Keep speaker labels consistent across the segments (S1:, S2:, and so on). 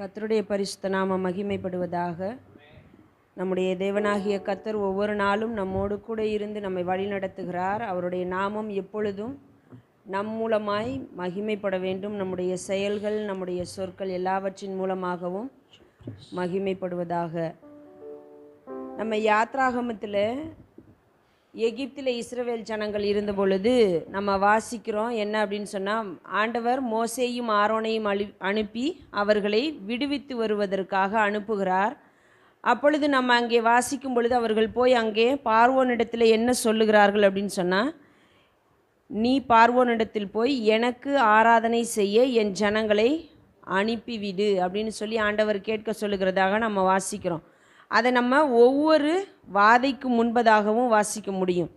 S1: கர்த்தருடைய பரிசுத்த நாமம் மகிமைப்படுவதாக. நம்முடைய தேவனாகிய கர்த்தர் ஒவ்வொரு நாளும் நம்மோடு கூட இருந்து நம்மை வழிநடத்துகிறார். அவருடைய நாமம் எப்பொழுதும் நம் மூலமாய் மகிமைப்பட வேண்டும். நம்முடைய செயல்கள், நம்முடைய சொற்கள் எல்லாவற்றின் மூலமாகவும் மகிமைப்படுவதாக. நம்ம யாத்ராகமத்தில் எகிப்தில் இஸ்ரவேல் ஜனங்கள் இருந்த பொழுது நம்ம வாசிக்கிறோம் என்ன அப்படின்னு சொன்னால், ஆண்டவர் மோசேயும் ஆரோனையும் அனுப்பி அவர்களை விடுவித்து வருவதற்காக அனுப்புகிறார். அப்பொழுது நம்ம அங்கே வாசிக்கும் பொழுது அவர்கள் போய் அங்கே பார்வோனிடத்தில் என்ன சொல்லுகிறார்கள் அப்படின்னு சொன்னால், நீ பார்வோனிடத்தில் போய் எனக்கு ஆராதனை செய்ய என் ஜனங்களை அனுப்பிவிடு அப்படின்னு சொல்லி ஆண்டவர் கேட்க சொல்லுகிறதாக நம்ம வாசிக்கிறோம். அதை நம்ம ஒவ்வொரு வாதைக்கு முன்பதாகவும் வாசிக்க முடியும்.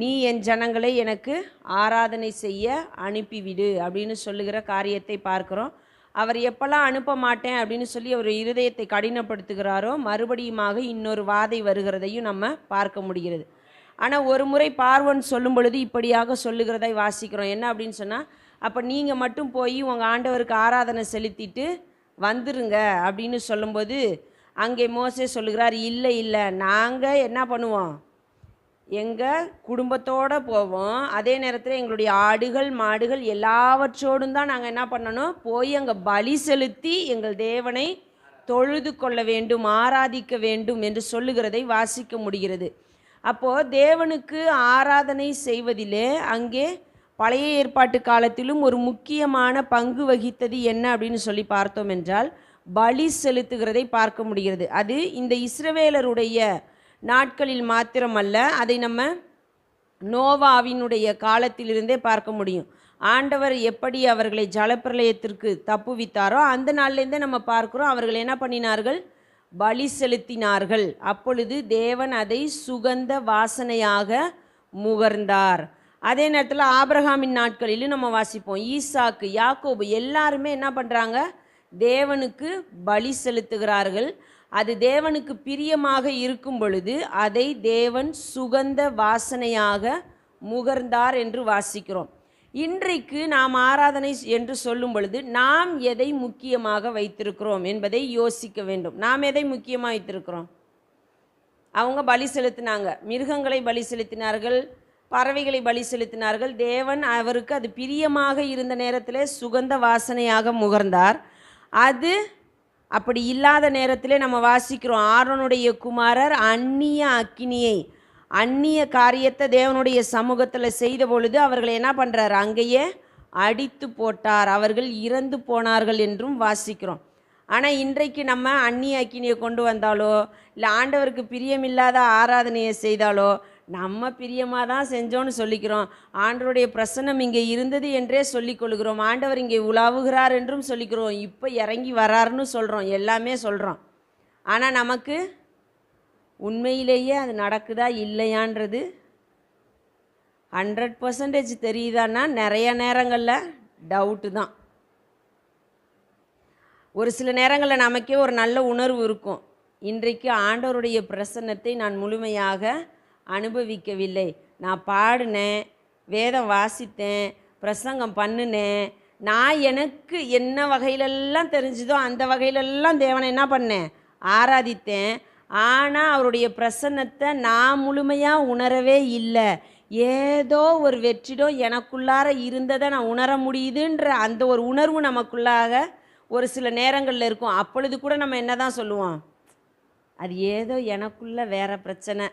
S1: நீ என் ஜனங்களை எனக்கு ஆராதனை செய்ய அனுப்பிவிடு அப்படின்னு சொல்லுகிற காரியத்தை பார்க்குறோம். அவர் எப்போல்லாம் அனுப்ப மாட்டேன் அப்படின்னு சொல்லி அவர் இருதயத்தை கடினப்படுத்துகிறாரோ மறுபடியுமாக இன்னொரு வாதை வருகிறதையும் நம்ம பார்க்க முடிகிறது. ஆனால் ஒரு முறை பார்வோன் சொல்லும் பொழுது இப்படியாக சொல்லுகிறதை வாசிக்கிறோம். என்ன அப்படின்னு சொன்னால், அப்போ நீங்கள் மட்டும் போய் உங்கள் ஆண்டவருக்கு ஆராதனை செலுத்திட்டு வந்துருங்க அப்படின்னு சொல்லும்போது அங்கே மோசே சொல்லுகிறார், இல்லை நாங்கள் என்ன பண்ணுவோம், எங்கள் குடும்பத்தோடு போவோம், அதே நேரத்தில் எங்களுடைய ஆடுகள் மாடுகள் எல்லாவற்றோடும் தான் நாங்கள் என்ன பண்ணணும், போய் அங்கே பலி செலுத்தி எங்கள் தேவனை தொழுது கொள்ள வேண்டும், ஆராதிக்க வேண்டும் என்று சொல்லுகிறதை வாசிக்க முடிகிறது. அப்போது தேவனுக்கு ஆராதனை செய்வதிலே அங்கே பழைய ஏற்பாட்டு காலத்திலும் ஒரு முக்கியமான பங்கு வகித்தது என்ன அப்படின்னு சொல்லி பார்த்தோம் என்றால், பலி செலுத்துகிறதை பார்க்க முடிகிறது. அது இந்த இஸ்ரவேலருடைய நாட்களில் மாத்திரமல்ல, அதை நம்ம நோவாவினுடைய காலத்திலிருந்தே பார்க்க முடியும். ஆண்டவர் எப்படி அவர்களை ஜலப்பிரளயத்திற்கு தப்புவித்தாரோ அந்த நாள்லேருந்தே நம்ம பார்க்குறோம். அவர்கள் என்ன பண்ணினார்கள், பலி செலுத்தினார்கள். அப்பொழுது தேவன் அதை சுகந்த வாசனையாக முகர்ந்தார். அதே நேரத்தில் ஆபிரகாமின் நாட்களிலும் நம்ம வாசிப்போம், ஈசாக்கு, யாக்கோபு எல்லாருமே என்ன பண்ணுறாங்க, தேவனுக்கு பலி செலுத்துகிறார்கள். அது தேவனுக்கு பிரியமாக இருக்கும் பொழுது அதை தேவன் சுகந்த வாசனையாக முகர்ந்தார் என்று வாசிக்கிறோம். இன்றைக்கு நாம் ஆராதனை என்று சொல்லும் பொழுது நாம் எதை முக்கியமாக வைத்திருக்கிறோம் என்பதை யோசிக்க வேண்டும். நாம் எதை முக்கியமாக வைத்திருக்கிறோம்? அவங்க பலி செலுத்தினாங்க, மிருகங்களை பலி செலுத்தினார்கள், பறவைகளை பலி செலுத்தினார்கள். தேவன் அவருக்கு அது பிரியமாக இருந்த நேரத்தில் சுகந்த வாசனையாக முகர்ந்தார். அது அப்படி இல்லாத நேரத்திலே நம்ம வாசிக்கிறோம், ஆரோனுடைய குமாரர் அந்நிய அக்கினியை, அந்நிய காரியத்தை தேவனுடைய சமூகத்தில் செய்த பொழுது அவர்களை என்ன பண்ணுறார், அங்கேயே அடித்து போட்டார், அவர்கள் இறந்து போனார்கள் என்றும் வாசிக்கிறோம். ஆனால் இன்றைக்கு நம்ம அந்நிய அக்கினியை கொண்டு வந்தாலோ இல்லை ஆண்டவருக்கு பிரியமில்லாத ஆராதனையை செய்தாலோ நம்ம பிரியமாக தான் செஞ்சோன்னு சொல்லிக்கிறோம். ஆண்டவருடைய பிரசன்னம் இங்கே இருந்தது என்றே சொல்லிக்கொள்கிறோம். ஆண்டவர் இங்கே உலாவுகிறார் என்றும் சொல்லிக்கிறோம். இப்போ இறங்கி வராருன்னு சொல்கிறோம், எல்லாமே சொல்கிறோம். ஆனால் நமக்கு உண்மையிலேயே அது நடக்குதா இல்லையான்றது 100% தெரியுதான்னா நிறைய நேரங்களில் டவுட்டு தான். ஒரு சில நேரங்களில் நமக்கே ஒரு நல்ல உணர்வு இருக்கும், இன்றைக்கு ஆண்டவருடைய பிரசன்னத்தை நான் முழுமையாக அனுபவிக்கவில்லை. நான் பாடினேன், வேதம் வாசித்தேன், பிரசங்கம் பண்ணினேன், நான் எனக்கு என்ன வகையிலெல்லாம் தெரிஞ்சுதோ அந்த வகையிலெல்லாம் தேவனை என்ன பண்ணேன், ஆராதித்தேன். ஆனால் அவருடைய பிரசன்னத்தை நான் முழுமையாக உணரவே இல்லை. ஏதோ ஒரு வெற்றிடம் எனக்குள்ளார இருந்ததை நான் உணர முடியுதுன்ற அந்த ஒரு உணர்வு நமக்குள்ளாக ஒரு சில நேரங்களில் இருக்கும். அப்பொழுது கூட நம்ம என்ன தான் சொல்லுவோம், அது ஏதோ எனக்குள்ள வேறு பிரச்சனை,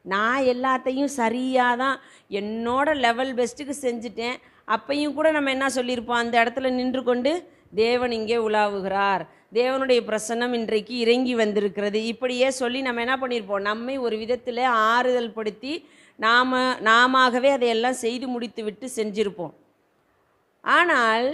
S1: நான் எல்லாத்தையும் சரியாக தான் என்னோட லெவல் பெஸ்ட்டுக்கு செஞ்சுட்டேன். அப்பையும் கூட நம்ம என்ன சொல்லியிருப்போம், அந்த இடத்துல நின்று கொண்டு தேவன் இங்கே உலாவுகிறார், தேவனுடைய பிரசன்னம் இன்றைக்கு இறங்கி வந்திருக்கிறது, இப்படியே சொல்லி நம்ம என்ன பண்ணியிருப்போம், நம்மை ஒரு விதத்தில் ஆறுதல் படுத்தி நாமவே அதையெல்லாம் செய்து முடித்து விட்டு செஞ்சிருப்போம். ஆனால்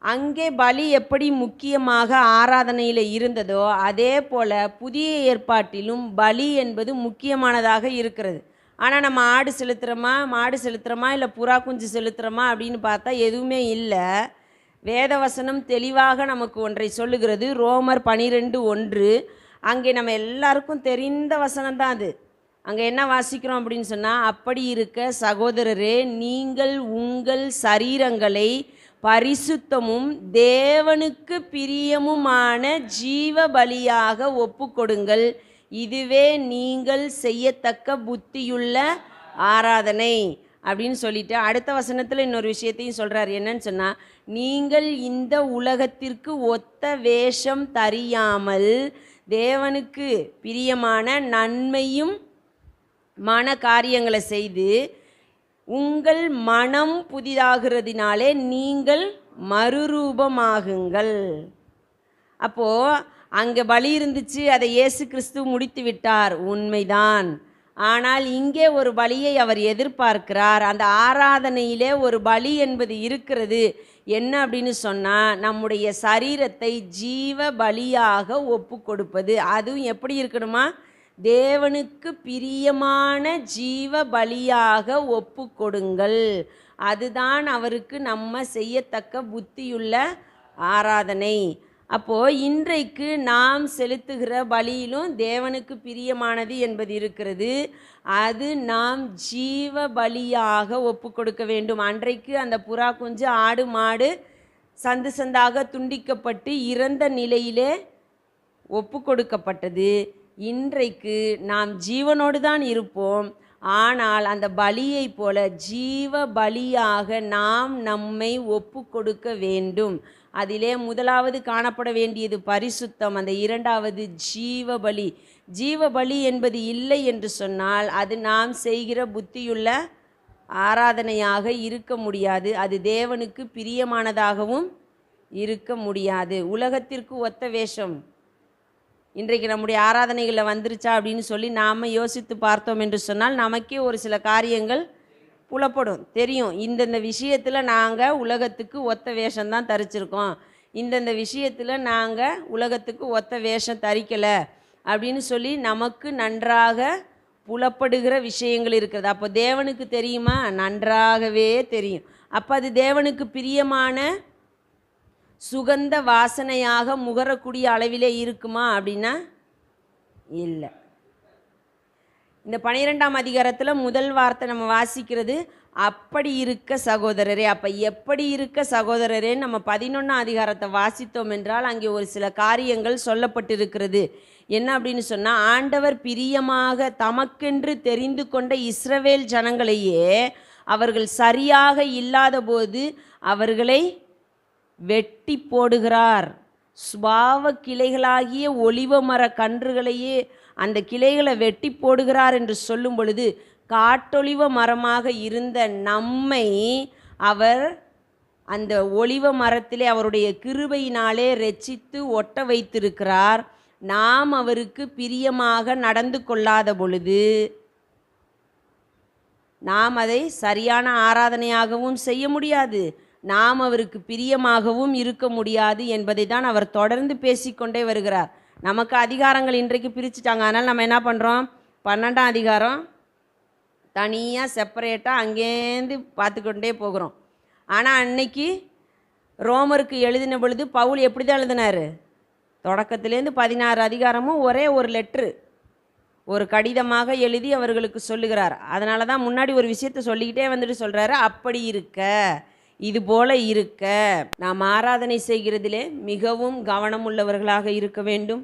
S1: அங்கே பலி எப்படி முக்கியமாக ஆராதனையில் இருந்ததோ அதே போல் புதிய ஏற்பாட்டிலும் பலி என்பது முக்கியமானதாக இருக்கிறது. ஆனால் நம்ம ஆடு செலுத்துகிறோமா, மாடு செலுத்துகிறோமா, இல்லை புறா குஞ்சு செலுத்துகிறோமா அப்படின்னு பார்த்தா எதுவுமே இல்லை. வேதவசனம் தெளிவாக நமக்கு ஒன்றை சொல்லுகிறது. ரோமர் 12:1. அங்கே நம்ம எல்லாருக்கும் தெரிந்த வசனம் தான் அது. அங்கே என்ன வாசிக்கிறோம் அப்படின்னு சொன்னால், அப்படி இருக்க சகோதரரே, நீங்கள் உங்கள் சரீரங்களை பரிசுத்தமும் தேவனுக்கு பிரியமுமான ஜீவ பலியாக ஒப்பு கொடுங்கள். இதுவே நீங்கள் செய்யத்தக்க புத்தியுள்ள ஆராதனை அப்படின்னு சொல்லிட்டு அடுத்த வசனத்தில் இன்னொரு விஷயத்தையும் சொல்கிறார். என்னன்னு சொன்னால், நீங்கள் இந்த உலகத்திற்கு ஒத்த வேஷம் தரியாமல் தேவனுக்கு பிரியமான நன்மையும் மன காரியங்களை செய்து உங்கள் மனம் புதிதாகிறதினாலே நீங்கள் மறுரூபமாகுங்கள். அப்போது அங்கே பலி இருந்துச்சு, அதை இயேசு கிறிஸ்து முடித்து விட்டார், உண்மைதான். ஆனால் இங்கே ஒரு பலியை அவர் எதிர்பார்க்கிறார். அந்த ஆராதனையிலே ஒரு பலி என்பது இருக்கிறது. என்ன அப்படின்னு சொன்னால், நம்முடைய சரீரத்தை ஜீவ பலியாக ஒப்பு கொடுப்பது. அதுவும் எப்படி இருக்கணுமா? தேவனுக்கு பிரியமான ஜீவ பலியாக ஒப்பு கொடுங்கள். அதுதான் அவருக்கு நம்ம செய்யத்தக்க புத்தியுள்ள ஆராதனை. அப்போது இன்றைக்கு நாம் செலுத்துகிற பலியிலும் தேவனுக்கு பிரியமானது என்பது இருக்கிறது. அது நாம் ஜீவ பலியாக ஒப்பு கொடுக்க வேண்டும். அன்றைக்கு அந்த புறா குஞ்சு, ஆடு மாடு சந்து சந்தாக துண்டிக்கப்பட்டு இறந்த நிலையிலே ஒப்பு கொடுக்கப்பட்டது. இன்றைக்கு நாம் ஜீவனோடு தான் இருப்போம். ஆனால் அந்த பலியை போல ஜீவ பலியாக நாம் நம்மை ஒப்பு கொடுக்க வேண்டும். அதிலே முதலாவது காணப்பட வேண்டியது பரிசுத்தம், அந்த இரண்டாவது ஜீவ பலி. ஜீவ பலி என்பது இல்லை என்று சொன்னால் அது நாம் செய்கிற புத்தியுள்ள ஆராதனையாக இருக்க முடியாது. அது தேவனுக்கு பிரியமானதாகவும் இருக்க முடியாது. உலகத்திற்கு ஒத்த வேஷம் இன்றைக்கு நம்முடைய ஆராதனைகளில் வந்துருச்சா அப்படின்னு சொல்லி நாம் யோசித்து பார்த்தோம் என்று சொன்னால் நமக்கே ஒரு சில காரியங்கள் புலப்படும், தெரியும். இந்தந்த விஷயத்தில் நாங்கள் உலகத்துக்கு ஒத்த வேஷம்தான் தரிச்சிருக்கோம், இந்தந்த விஷயத்தில் நாங்கள் உலகத்துக்கு ஒத்த வேஷம் தரிக்கலை அப்படின்னு சொல்லி நமக்கு நன்றாக புலப்படுகிற விஷயங்கள் இருக்கிறது. அப்போ தேவனுக்கு தெரியுமா? நன்றாகவே தெரியும். அப்போ அது தேவனுக்கு பிரியமான சுகந்த வாசனையாக முகரக்கூடிய அளவிலே இருக்குமா அப்படின்னா இல்லை. இந்த 12ஆம் அதிகாரத்தில் முதல் வார்த்தை நம்ம வாசிக்கிறது அப்படி இருக்க சகோதரரே. அப்போ எப்படி இருக்க சகோதரரே நம்ம 11ஆம் அதிகாரத்தை வாசித்தோம் என்றால் அங்கே ஒரு சில காரியங்கள் சொல்லப்பட்டிருக்கிறது. என்ன அப்படின்னு சொன்னால், ஆண்டவர் பிரியமாக தமக்கென்று தெரிந்து கொண்ட இஸ்ரவேல் ஜனங்களையே அவர்கள் சரியாக இல்லாத போது அவர்களை வெட்டி போடுகிறார். சுபாவ கிளைகளாகிய ஒலிவ மர கன்றுகளையே அந்த கிளைகளை வெட்டி போடுகிறார் என்று சொல்லும் பொழுது, காட்டொலிவ மரமாக இருந்த நம்மை அவர் அந்த ஒலிவ மரத்திலே அவருடைய கிருபையினாலே இரட்சித்து ஒட்ட வைத்திருக்கிறார். நாம் அவருக்கு பிரியமாக நடந்து கொள்ளாத பொழுது நாம் அதை சரியான ஆராதனையாகவும் செய்ய முடியாது, நாம் அவருக்கு பிரியமாகவும் இருக்க முடியாது என்பதை தான் அவர் தொடர்ந்து பேசிக்கொண்டே வருகிறார். நமக்கு அதிகாரங்கள் இன்றைக்கு பிரிச்சுட்டாங்க. அதனால் நம்ம என்ன பண்ணுறோம்? 12ஆம் அதிகாரம் தனியாக செப்பரேட்டாக அங்கேருந்து பார்த்துக்கொண்டே போகிறோம். ஆனால் அன்னைக்கு ரோமருக்கு எழுதின பொழுது பவுல் எப்படி தான் எழுதினார்? தொடக்கத்திலேருந்து 16 அதிகாரமும் ஒரே ஒரு லெட்ரு, ஒரு கடிதமாக எழுதி அவர்களுக்கு சொல்லுகிறார். அதனால தான் முன்னாடி ஒரு விஷயத்தை சொல்லிக்கிட்டே வந்துட்டு சொல்கிறாரு, அப்படி இருக்க, இது போல இருக்க நாம் ஆராதனை செய்கிறதிலே மிகவும் கவனமுள்ளவர்களாக இருக்க வேண்டும்.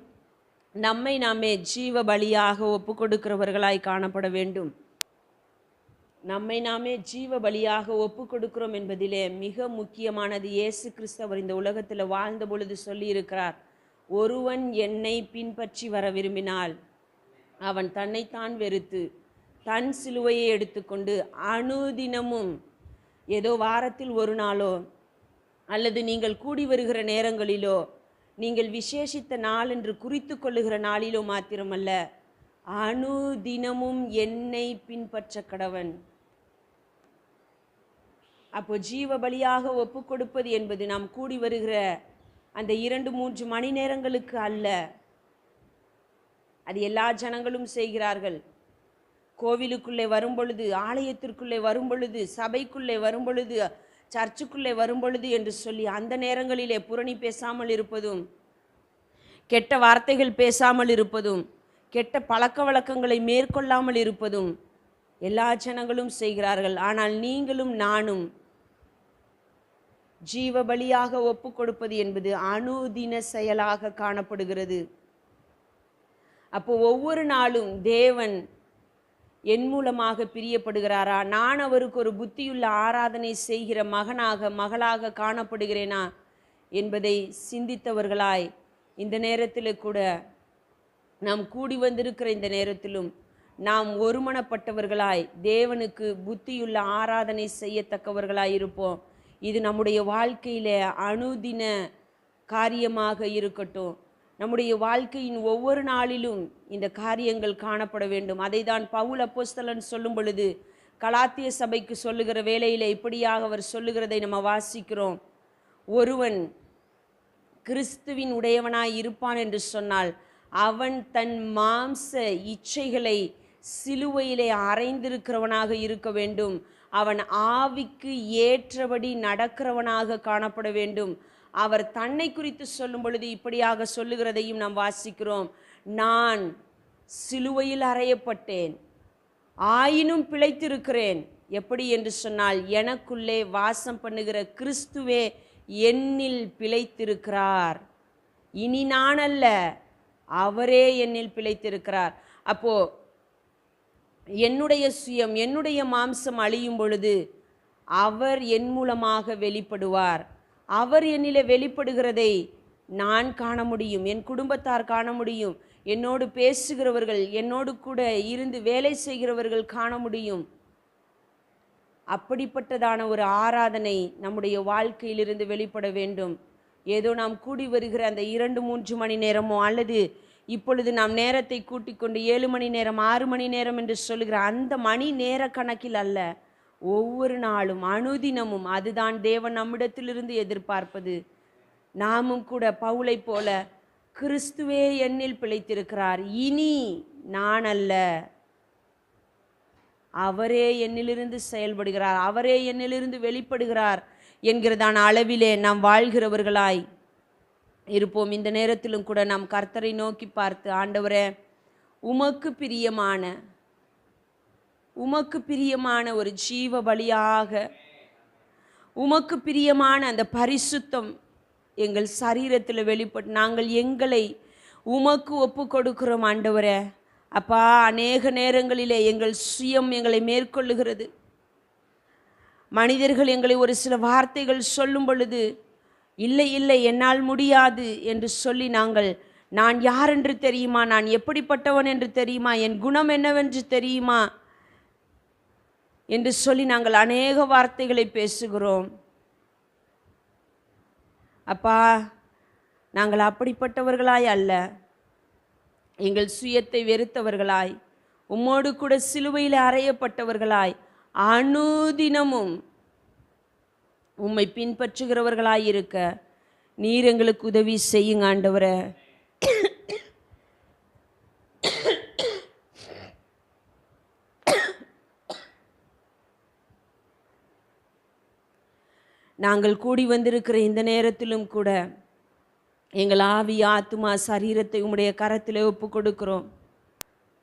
S1: நம்மை நாமே ஜீவ பலியாக ஒப்பு கொடுக்கிறவர்களாய் காணப்பட வேண்டும். நம்மை நாமே ஜீவ பலியாக ஒப்பு கொடுக்கிறோம் என்பதிலே மிக முக்கியமானது இயேசு கிறிஸ்தவர் இந்த உலகத்தில் வாழ்ந்த பொழுது சொல்லியிருக்கிறார், ஒருவன் என்னை பின்பற்றி வர விரும்பினால் அவன் தன்னைத்தான் வெறுத்து தன் சிலுவையை எடுத்துக்கொண்டு அனுதினமும், ஏதோ வாரத்தில் ஒரு நாளோ அல்லது நீங்கள் கூடி வருகிற நேரங்களிலோ, நீங்கள் விசேஷித்த நாள் என்று குறித்து கொள்ளுகிற நாளிலோ மாத்திரமல்ல, அனுதினமும் என்னை பின்பற்ற கடவன். அப்போ ஜீவ பலியாக ஒப்பு கொடுப்பது என்பது நாம் கூடி வருகிற அந்த 2-3 மணி நேரங்களுக்கு அல்ல. அது எல்லா ஜனங்களும் செய்கிறார்கள். கோவிலுக்குள்ளே வரும் பொழுது, ஆலயத்திற்குள்ளே வரும் பொழுது, சபைக்குள்ளே வரும் பொழுது, சர்ச்சுக்குள்ளே வரும் பொழுது என்று சொல்லி அந்த நேரங்களிலே புரணி பேசாமல் இருப்பதும், கெட்ட வார்த்தைகள் பேசாமல் இருப்பதும், கெட்ட பழக்க வழக்கங்களை மேற்கொள்ளாமல் இருப்பதும் எல்லா ஜனங்களும் செய்கிறார்கள். ஆனால் நீங்களும் நானும் ஜீவ பலியாக ஒப்பு கொடுப்பது என்பது அனுதின செயலாக காணப்படுகிறது. அப்போ ஒவ்வொரு நாளும் தேவன் என் மூலமாக பிரியப்படுகிறாரா, நான் அவருக்கு ஒரு புத்தியுள்ள ஆராதனை செய்கிற மகனாக மகளாக காணப்படுகிறேனா என்பதை சிந்தித்தவர்களாய் இந்த நேரத்தில் கூட நாம் கூடி வந்திருக்கிற இந்த நேரத்திலும் நாம் ஒருமனப்பட்டவர்களாய் தேவனுக்கு புத்தியுள்ள ஆராதனை செய்யத்தக்கவர்களாய் இருப்போம். இது நம்முடைய வாழ்க்கையில் அனுதின காரியமாக இருக்கட்டும். நம்முடைய வாழ்க்கையின் ஒவ்வொரு நாளிலும் இந்த காரியங்கள் காணப்பட வேண்டும். அதை தான் பவுல் அப்போஸ்தலன் சொல்லும் பொழுது கலாத்திய சபைக்கு சொல்லுகிற வேளையில் இப்படியாக அவர் சொல்லுகிறதை நம்ம வாசிக்கிறோம். ஒருவன் கிறிஸ்துவின் உடையவனாய் இருப்பான் என்று சொன்னால் அவன் தன் மாம்ச இச்சைகளை சிலுவையிலே அறைந்திருக்கிறவனாக இருக்க வேண்டும். அவன் ஆவிக்கு ஏற்றபடி நடக்கிறவனாக காணப்பட வேண்டும். அவர் தன்னை குறித்து சொல்லும் பொழுது இப்படியாக சொல்லுகிறதையும் நாம் வாசிக்கிறோம். நான் சிலுவையில் அறையப்பட்டேன், ஆயினும் பிழைத்திருக்கிறேன். எப்படி என்று சொன்னால் எனக்குள்ளே வாசம் பண்ணுகிற கிறிஸ்துவே என்னில் பிழைத்திருக்கிறார். இனி நான் அல்ல, அவரே என்னில் பிழைத்திருக்கிறார். அப்போ என்னுடைய சுயம், என்னுடைய மாம்சம் அழியும் பொழுது அவர் என் மூலமாக வெளிப்படுவார். அவர் என்னிலே வெளிப்படுகிறதை நான் காண முடியும், என் குடும்பத்தார் காண முடியும், என்னோடு பேசுகிறவர்கள், என்னோடு கூட இருந்து வேலை செய்கிறவர்கள் காண முடியும். அப்படிப்பட்டதான ஒரு ஆராதனை நம்முடைய வாழ்க்கையிலிருந்து வெளிப்பட வேண்டும். ஏதோ நாம் கூடி வருகிற அந்த 2-3 மணி நேரமோ அல்லது இப்பொழுது நாம் நேரத்தை கூட்டிக் கொண்டு 7 மணி நேரம் 6 மணி நேரம் என்று சொல்லுகிற அந்த மணி நேர கணக்கில் அல்ல, ஒவ்வொரு நாளும் அனுதினமும் அதுதான் தேவன் நம்மிடத்திலிருந்து எதிர்பார்ப்பது. நாமும் கூட பவுலை போல கிறிஸ்துவே என்னில் பிழைத்திருக்கிறார், இனி நான் அல்ல, அவரே என்னிலிருந்து செயல்படுகிறார், அவரே என்னிலிருந்து வெளிப்படுகிறார் என்கிறதான அளவிலே நாம் வாழ்கிறவர்களாய் இருப்போம். இந்த நேரத்திலும் கூட நாம் கர்த்தரை நோக்கி பார்த்து, ஆண்டவரே உமக்கு பிரியமான ஒரு ஜீவ பலியாக, உமக்கு பிரியமான அந்த பரிசுத்தம் எங்கள் சரீரத்தில் வெளிப்பட்டு நாங்கள் எங்களை உமக்கு ஒப்பு கொடுக்கிறோம். ஆண்டவரே அப்பா, அநேக நேரங்களிலே எங்கள் சுயம் எங்களை மேற்கொள்ளுகிறது. மனிதர்கள் எங்களை ஒரு சில வார்த்தைகள் சொல்லும் பொழுது இல்லை இல்லை என்னால் முடியாது என்று சொல்லி நான் யார் என்று தெரியுமா, நான் எப்படிப்பட்டவன் என்று தெரியுமா, என் குணம் என்னவென்று தெரியுமா என்று சொல்லி நாங்கள் அநேக வார்த்தைகளை பேசுகிறோம். அப்பா, நாங்கள் அப்படிப்பட்டவர்களாய் அல்ல, எங்கள் சுயத்தை வெறுத்தவர்களாய், உம்மோடு கூட சிலுவையில் அறையப்பட்டவர்களாய், அனுதினமும் உம்மை பின்பற்றுகிறவர்களாய் இருக்க நீர் எங்களுக்கு உதவி செய்யுங்க ஆண்டவரே. நாங்கள் கூடி வந்திருக்கிற இந்த நேரத்திலும் கூட எங்கள் ஆவி, ஆத்துமா, சரீரத்தை உம்முடைய கரத்தில் ஒப்பு கொடுக்கிறோம்.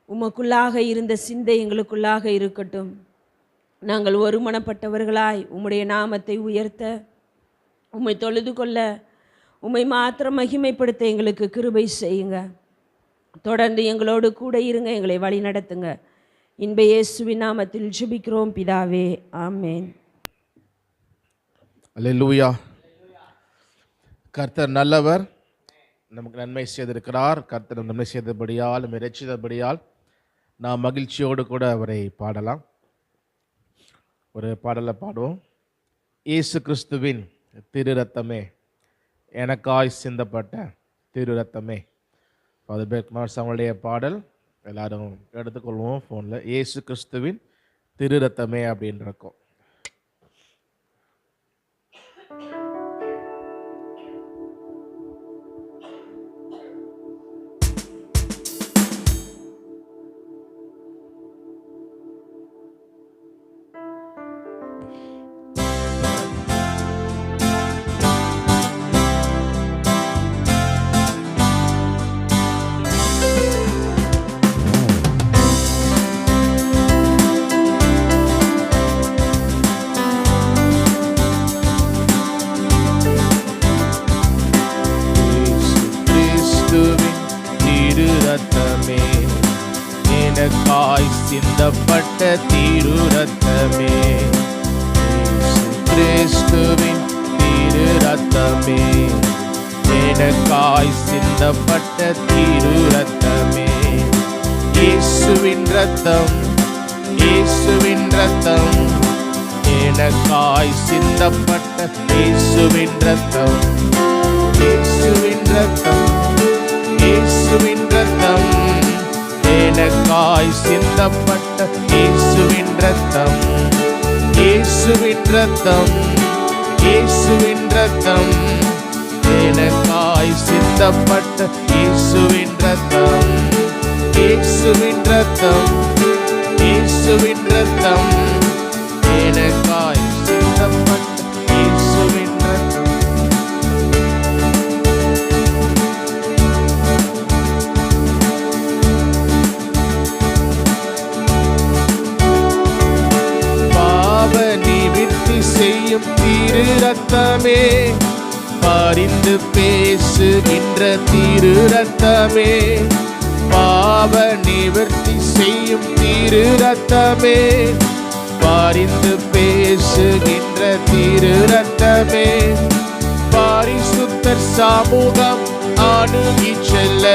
S1: உமக்குள்ளாக இருந்த சிந்தை எங்களுக்குள்ளாக இருக்கட்டும். நாங்கள் ஒருமனப்பட்டவர்களாய் உம்முடைய நாமத்தை உயர்த்த, உம்மை தொழுது கொள்ள, உம்மை மாத்திரம் மகிமைப்படுத்த எங்களுக்கு கிருபை செய்யுங்க. தொடர்ந்து எங்களோடு கூட இருங்க, எங்களை வழி நடத்துங்க. இன்ப இயேசுவின் நாமத்தில் ஜெபிக்கிறோம் பிதாவே, ஆமென்.
S2: அல்லேலூயா. கர்த்தர் நல்லவர், நமக்கு நன்மை செய்திருக்கிறார். கர்த்தர் நன்மை செய்தபடியால், ரட்சித்தபடியால் நாம் மகிழ்ச்சியோடு கூட அவரை பாடலாம். ஒரு பாடலை பாடுவோம். இயேசு கிறிஸ்துவின் திரு ரத்தமே, எனக்காய் சிந்தப்பட்ட திரு ரத்தமே. ஃபாதர் பெர்க்மார் அவங்களுடைய பாடல் எல்லாரும் எடுத்துக்கொள்வோம் ஃபோனில். இயேசு கிறிஸ்துவின் திரு ரத்தமே அப்படின்னு இருக்கும். சிந்தப்பட்ட திரு ரத்தமே, இயேசு கிறிஸ்துவின் திரு ரத்தமே, எனக்காய் சிந்தப்பட்ட திரு ரத்தமே, இயேசுவின் ரத்தம், இயேசுவின் ரத்தம், எனக்காய் சிந்தப்பட்ட இயேசுவின் ரத்தம், இயேசுவின் ரத்தம், இயேசுவின் ரத்தம், எனக்காய் சிந்தப்பட்ட இயேசுவின் ரத்தம், இயேசுவின் ரத்தம், இயேசுவின் ரத்தம், எனக்காய் சிந்தப்பட்ட இயேசுவின் ரத்தம், இயேசுவின் ரத்தம், இயேசுவின் ரத்தம், எனக்காய் சிந்தப்பட்ட இயேசுவின் ரத்தம். பாவ நிவிர்த்தி செய்யும் திரு ரத்தமே, பரிந்து பேசுகின்ற திரு ரத்தமே, பாவ நிவர்த்தி செய்யும் திரு ரத்தமே, பரிந்து பேசுகின்ற திரு ரத்தமே, பரிசுத்தர் சமூகம் அணுகி செல்ல,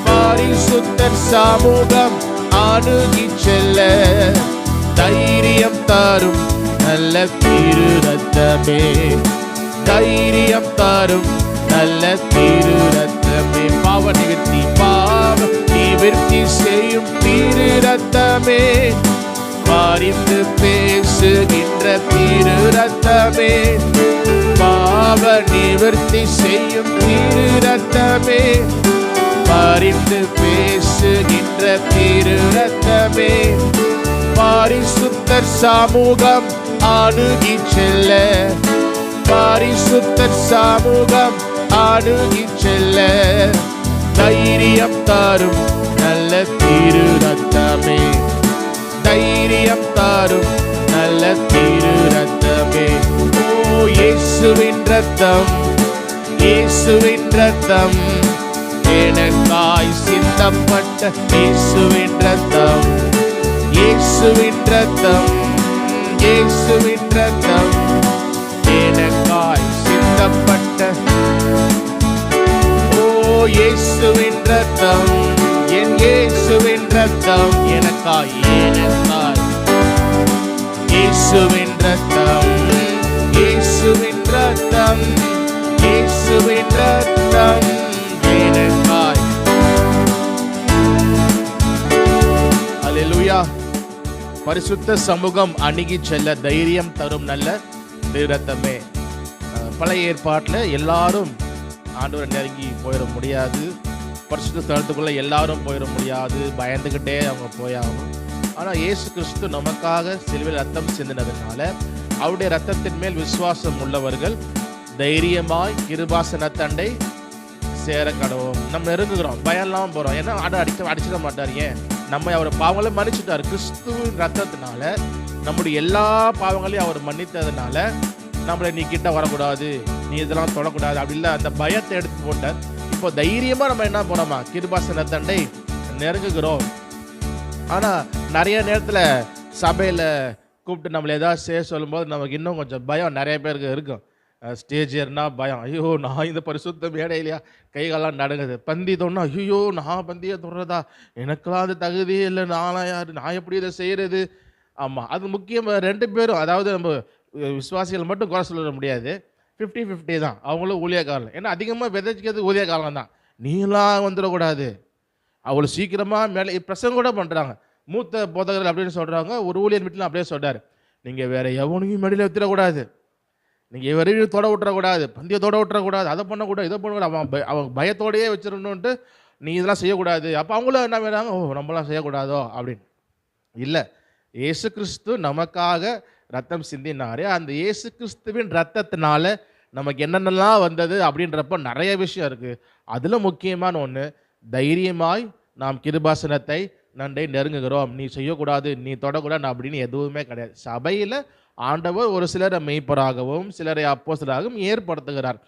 S2: பரிசுத்தர் சமூகம் அணுகி செல்ல, தைரியம் தரும் நல்ல திரு ரத்தமே, தைரியம் தரும் நல்ல திரு ரத்தமே, பாவ நிவர்த்தி செய்யும் திரு ரத்தமே, பரிந்து பேசுகின்ற திரு ரத்தமே, பாவ நிவர்த்தி செய்யும் திரு ரத்தமே, பரிந்து பேசுகின்ற திரு ரத்தமே, பரிசுத்தர் சமூகம் அணுகி செல்ல, பரிசுத்தர் சமூகம் அணுகி செல்ல, தைரியம் தரும் நல்ல திரு ரத்தமே, தைரியம் தரும் நல்ல திரு ரத்தமே, ஓ இயேசுவின் ரத்தம், இயேசுவின் ரத்தம், எனக்காய் சிந்தப்பட்ட இயேசுவின் ரத்தம், இயேசுவின் ரத்தம், இயேசுவின் ரத்தம், எனக்காய் சிந்தப்பட்ட, ஓ இயேசுவின் ரத்தம், என் இயேசுவின் ரத்தம், எனக்காய், எனக்காய், இயேசுவின் ரத்தம், இயேசுவின் ரத்தம், இயேசுவின் ரத்தம், எனக்காய். அல்லேலூயா. பரிசுத்த சமூகம் அணுகி செல்ல தைரியம் தரும் நல்ல திரு ரத்தமே. பழைய ஏற்பாட்டில் எல்லாரும் ஆண்டவரை நெருங்கி போயிட முடியாது, பரிசுத்த ஸ்தலத்துக்குள்ளே எல்லாரும் போயிட முடியாது, பயந்துக்கிட்டே அவங்க போயாகும். ஆனால் இயேசு கிறிஸ்து நமக்காக சிலுவையில் ரத்தம் சிந்தினதுனால அவருடைய ரத்தத்தின் மேல் விசுவாசம் உள்ளவர்கள் தைரியமாய் கிருபாசனத்தண்டை சேர கடவோம். நம்ம நெருங்குகிறோம், பயம் இல்லாமல் போகிறோம். ஏன்னா அடிச்சிட மாட்டார். ஏன்? நம்ம அவர் பாவங்களை மன்னிச்சுட்டார். கிறிஸ்துவின் ரத்தத்தினால நம்முடைய எல்லா பாவங்களையும் அவர் மன்னித்ததுனால நம்மளை நீ கிட்ட வரக்கூடாது, நீ இதெல்லாம் தொடக்கூடாது அப்படி இல்லை, அந்த பயத்தை எடுத்து போட்டார். இப்போ தைரியமாக நம்ம என்ன போனோமா கிருபாசனத்தண்டை நெருங்குகிறோம். ஆனால் நிறைய நேரத்தில் சபையில் கூப்பிட்டு நம்மளை ஏதாவது செய்ய சொல்லும்போது நமக்கு இன்னும் கொஞ்சம் பயம் நிறைய பேருக்கு இருக்கும். ஸ்டேஜ் ஏறினா பயம், ஐயோ நான் இந்த பரிசுத்த மேடையிலையா, கைகாலாம் நடுங்குது. பந்தி தோணுனா ஐயோ நான் பந்தியை தொடுறதா, எனக்கெல்லாம் அது தகுதியே இல்லை, நானா யார், நான் எப்படி இதை செய்கிறது. ஆமாம், அது முக்கியமாக ரெண்டு பேரும், அதாவது நம்ம விசுவாசிகள் மட்டும் குறை சொல்ல முடியாது, 50-50 தான். அவங்களும் ஊழியக்காரர்கள். ஏன்னா அதிகமாக விதைக்கிறது ஊழியக்காரங்க தான். நீலாம் வந்துடக்கூடாது, அவ்வளோ சீக்கிரமாக மேலே பிரசங்கம் கூட பண்ணுறாங்க. மூத்த போதகர்கள் அப்படின்னு சொல்கிறாங்க. ஒரு ஊழியர் வீட்டில் அப்படியே சொல்கிறார், நீங்கள் வேறு எவனையும் மேடையில் வித்துடக்கூடாது, நீங்கள் எவரையும் தொட விட்டுறக்கூடாது, பந்தியை தொட விட்டுறக்கூடாது, அதை பண்ணக்கூடாது, இதை பண்ணக்கூடாது, அவங்க பயத்தோடையே வச்சிடணுன்ட்டு நீ இதெல்லாம் செய்யக்கூடாது. அப்போ அவங்களும் என்ன வேணாங்க, ஓ நம்மளாம் செய்யக்கூடாதோ அப்படின்னு. இல்லை, இயேசு கிறிஸ்து நமக்காக ரத்தம் சிந்தினாரே, அந்த இயேசு கிறிஸ்துவின் ரத்தத்தினால நமக்கு என்னென்னலாம் வந்தது அப்படின்றப்ப நிறைய விஷயம் இருக்குது. அதில் முக்கியமான ஒன்று, தைரியமாய் நாம் கிருபாசனத்தை நண்டை நெருங்குகிறோம். நீ செய்யக்கூடாது, நீ தொடக்கூடாது அப்படின்னு எதுவுமே கிடையாது. சபையில் ஆண்டவர் ஒரு சிலரை மெய்ப்பராகவும் சிலரை அப்போஸ்தலராகவும் ஏற்படுத்துகிறார்.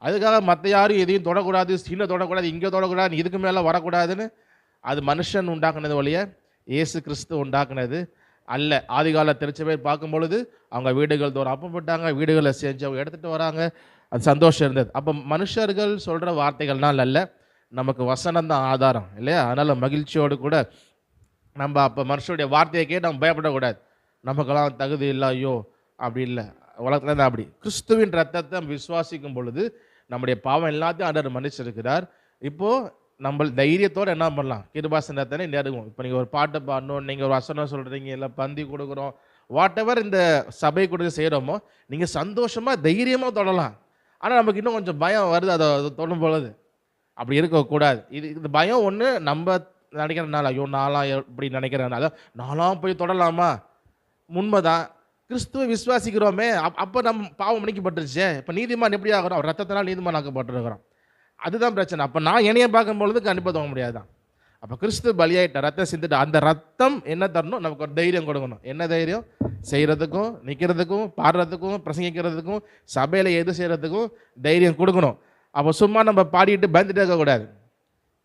S2: அதுக்காக மற்ற யாரும் எதையும் தொடக்கூடாது, சீனை தொடக்கூடாது, இங்கே தொடக்கூடாது, இதுக்கு மேலே வரக்கூடாதுன்னு அது மனுஷன் உண்டாக்குனது வழிய இயேசு கிறிஸ்து உண்டாக்குனது அல்ல. ஆதிகால திருச்சபை பார்க்கும் பொழுது அவங்க வீடுகள் தோறும் அப்பம் போட்டாங்க, வீடுகளை செஞ்சு அவங்க எடுத்துகிட்டு வராங்க, அது சந்தோஷம் இருந்தது. அப்போ மனுஷர்கள் சொல்கிற வார்த்தைகள்னால் அல்ல, நமக்கு வசனம் தான் ஆதாரம் இல்லையா? அதனால் மகிழ்ச்சியோடு கூட நம்ம அப்போ மனுஷனுடைய வார்த்தையை கேட்டு நம்ம பயப்படக்கூடாது. நமக்கெல்லாம் தகுதி இல்லை, ஐயோ அப்படி இல்லை. உலகத்துல தான் அப்படி. கிறிஸ்துவின் ரத்தத்தை நம்ம விசுவாசிக்கும் பொழுது நம்முடைய பாவம் எல்லாத்தையும் ஆண்டவர் மன்னிச்சிருக்கிறார். இப்போது நம்ம தைரியத்தோடு என்ன பண்ணலாம்? கிருபாசனத்தை நெருங்குவோம். இப்போ நீங்கள் ஒரு பாட்டை பாடணும், நீங்கள் ஒரு வசனம் சொல்கிறீங்க, இல்லை பந்தி கொடுக்குறோம், வாட் எவர் இந்த சபை கொடுத்து செய்கிறோமோ, நீங்கள் சந்தோஷமாக தைரியமாக தொடலாம். ஆனால் நமக்கு இன்னும் கொஞ்சம் பயம் வருது அதை தொடும் பொழுது. அப்படி இருக்கக்கூடாது. இது பயம் ஒன்று நம்ம நினைக்கிறனால, ஐயோ நான்லாம் இப்படி நினைக்கிறனால நான்லாம் போய் தொடலாமா? உண்மைதான். கிறிஸ்துவை விசுவாசிக்கிறோமே, அப்போ நம்ம பாவம் மன்னிக்கப்பட்டுருச்சே. இப்போ நீதிமான் எப்படி ஆகிறோம்? ரத்தத்தினால் நீதிமான் ஆக்கப்பட்டிருக்கிறோம். அதுதான் பிரச்சனை. அப்போ நான் என்னைய பார்க்கும்பொழுது கண்டிப்பாக தோண முடியாது தான். அப்போ கிறிஸ்து பலியாயிட்ட ரத்தம் சிந்துட்டு அந்த ரத்தம் என்ன தரணும்? நமக்கு ஒரு தைரியம் கொடுக்கணும். என்ன தைரியம்? செய்கிறதுக்கும், நிற்கிறதுக்கும், பாடுறதுக்கும், பிரசங்கிக்கிறதுக்கும், சபையில் எது செய்கிறதுக்கும் தைரியம் கொடுக்கணும். அப்போ சும்மா நம்ம பாடிட்டு பயந்துட்டே இருக்கக்கூடாது.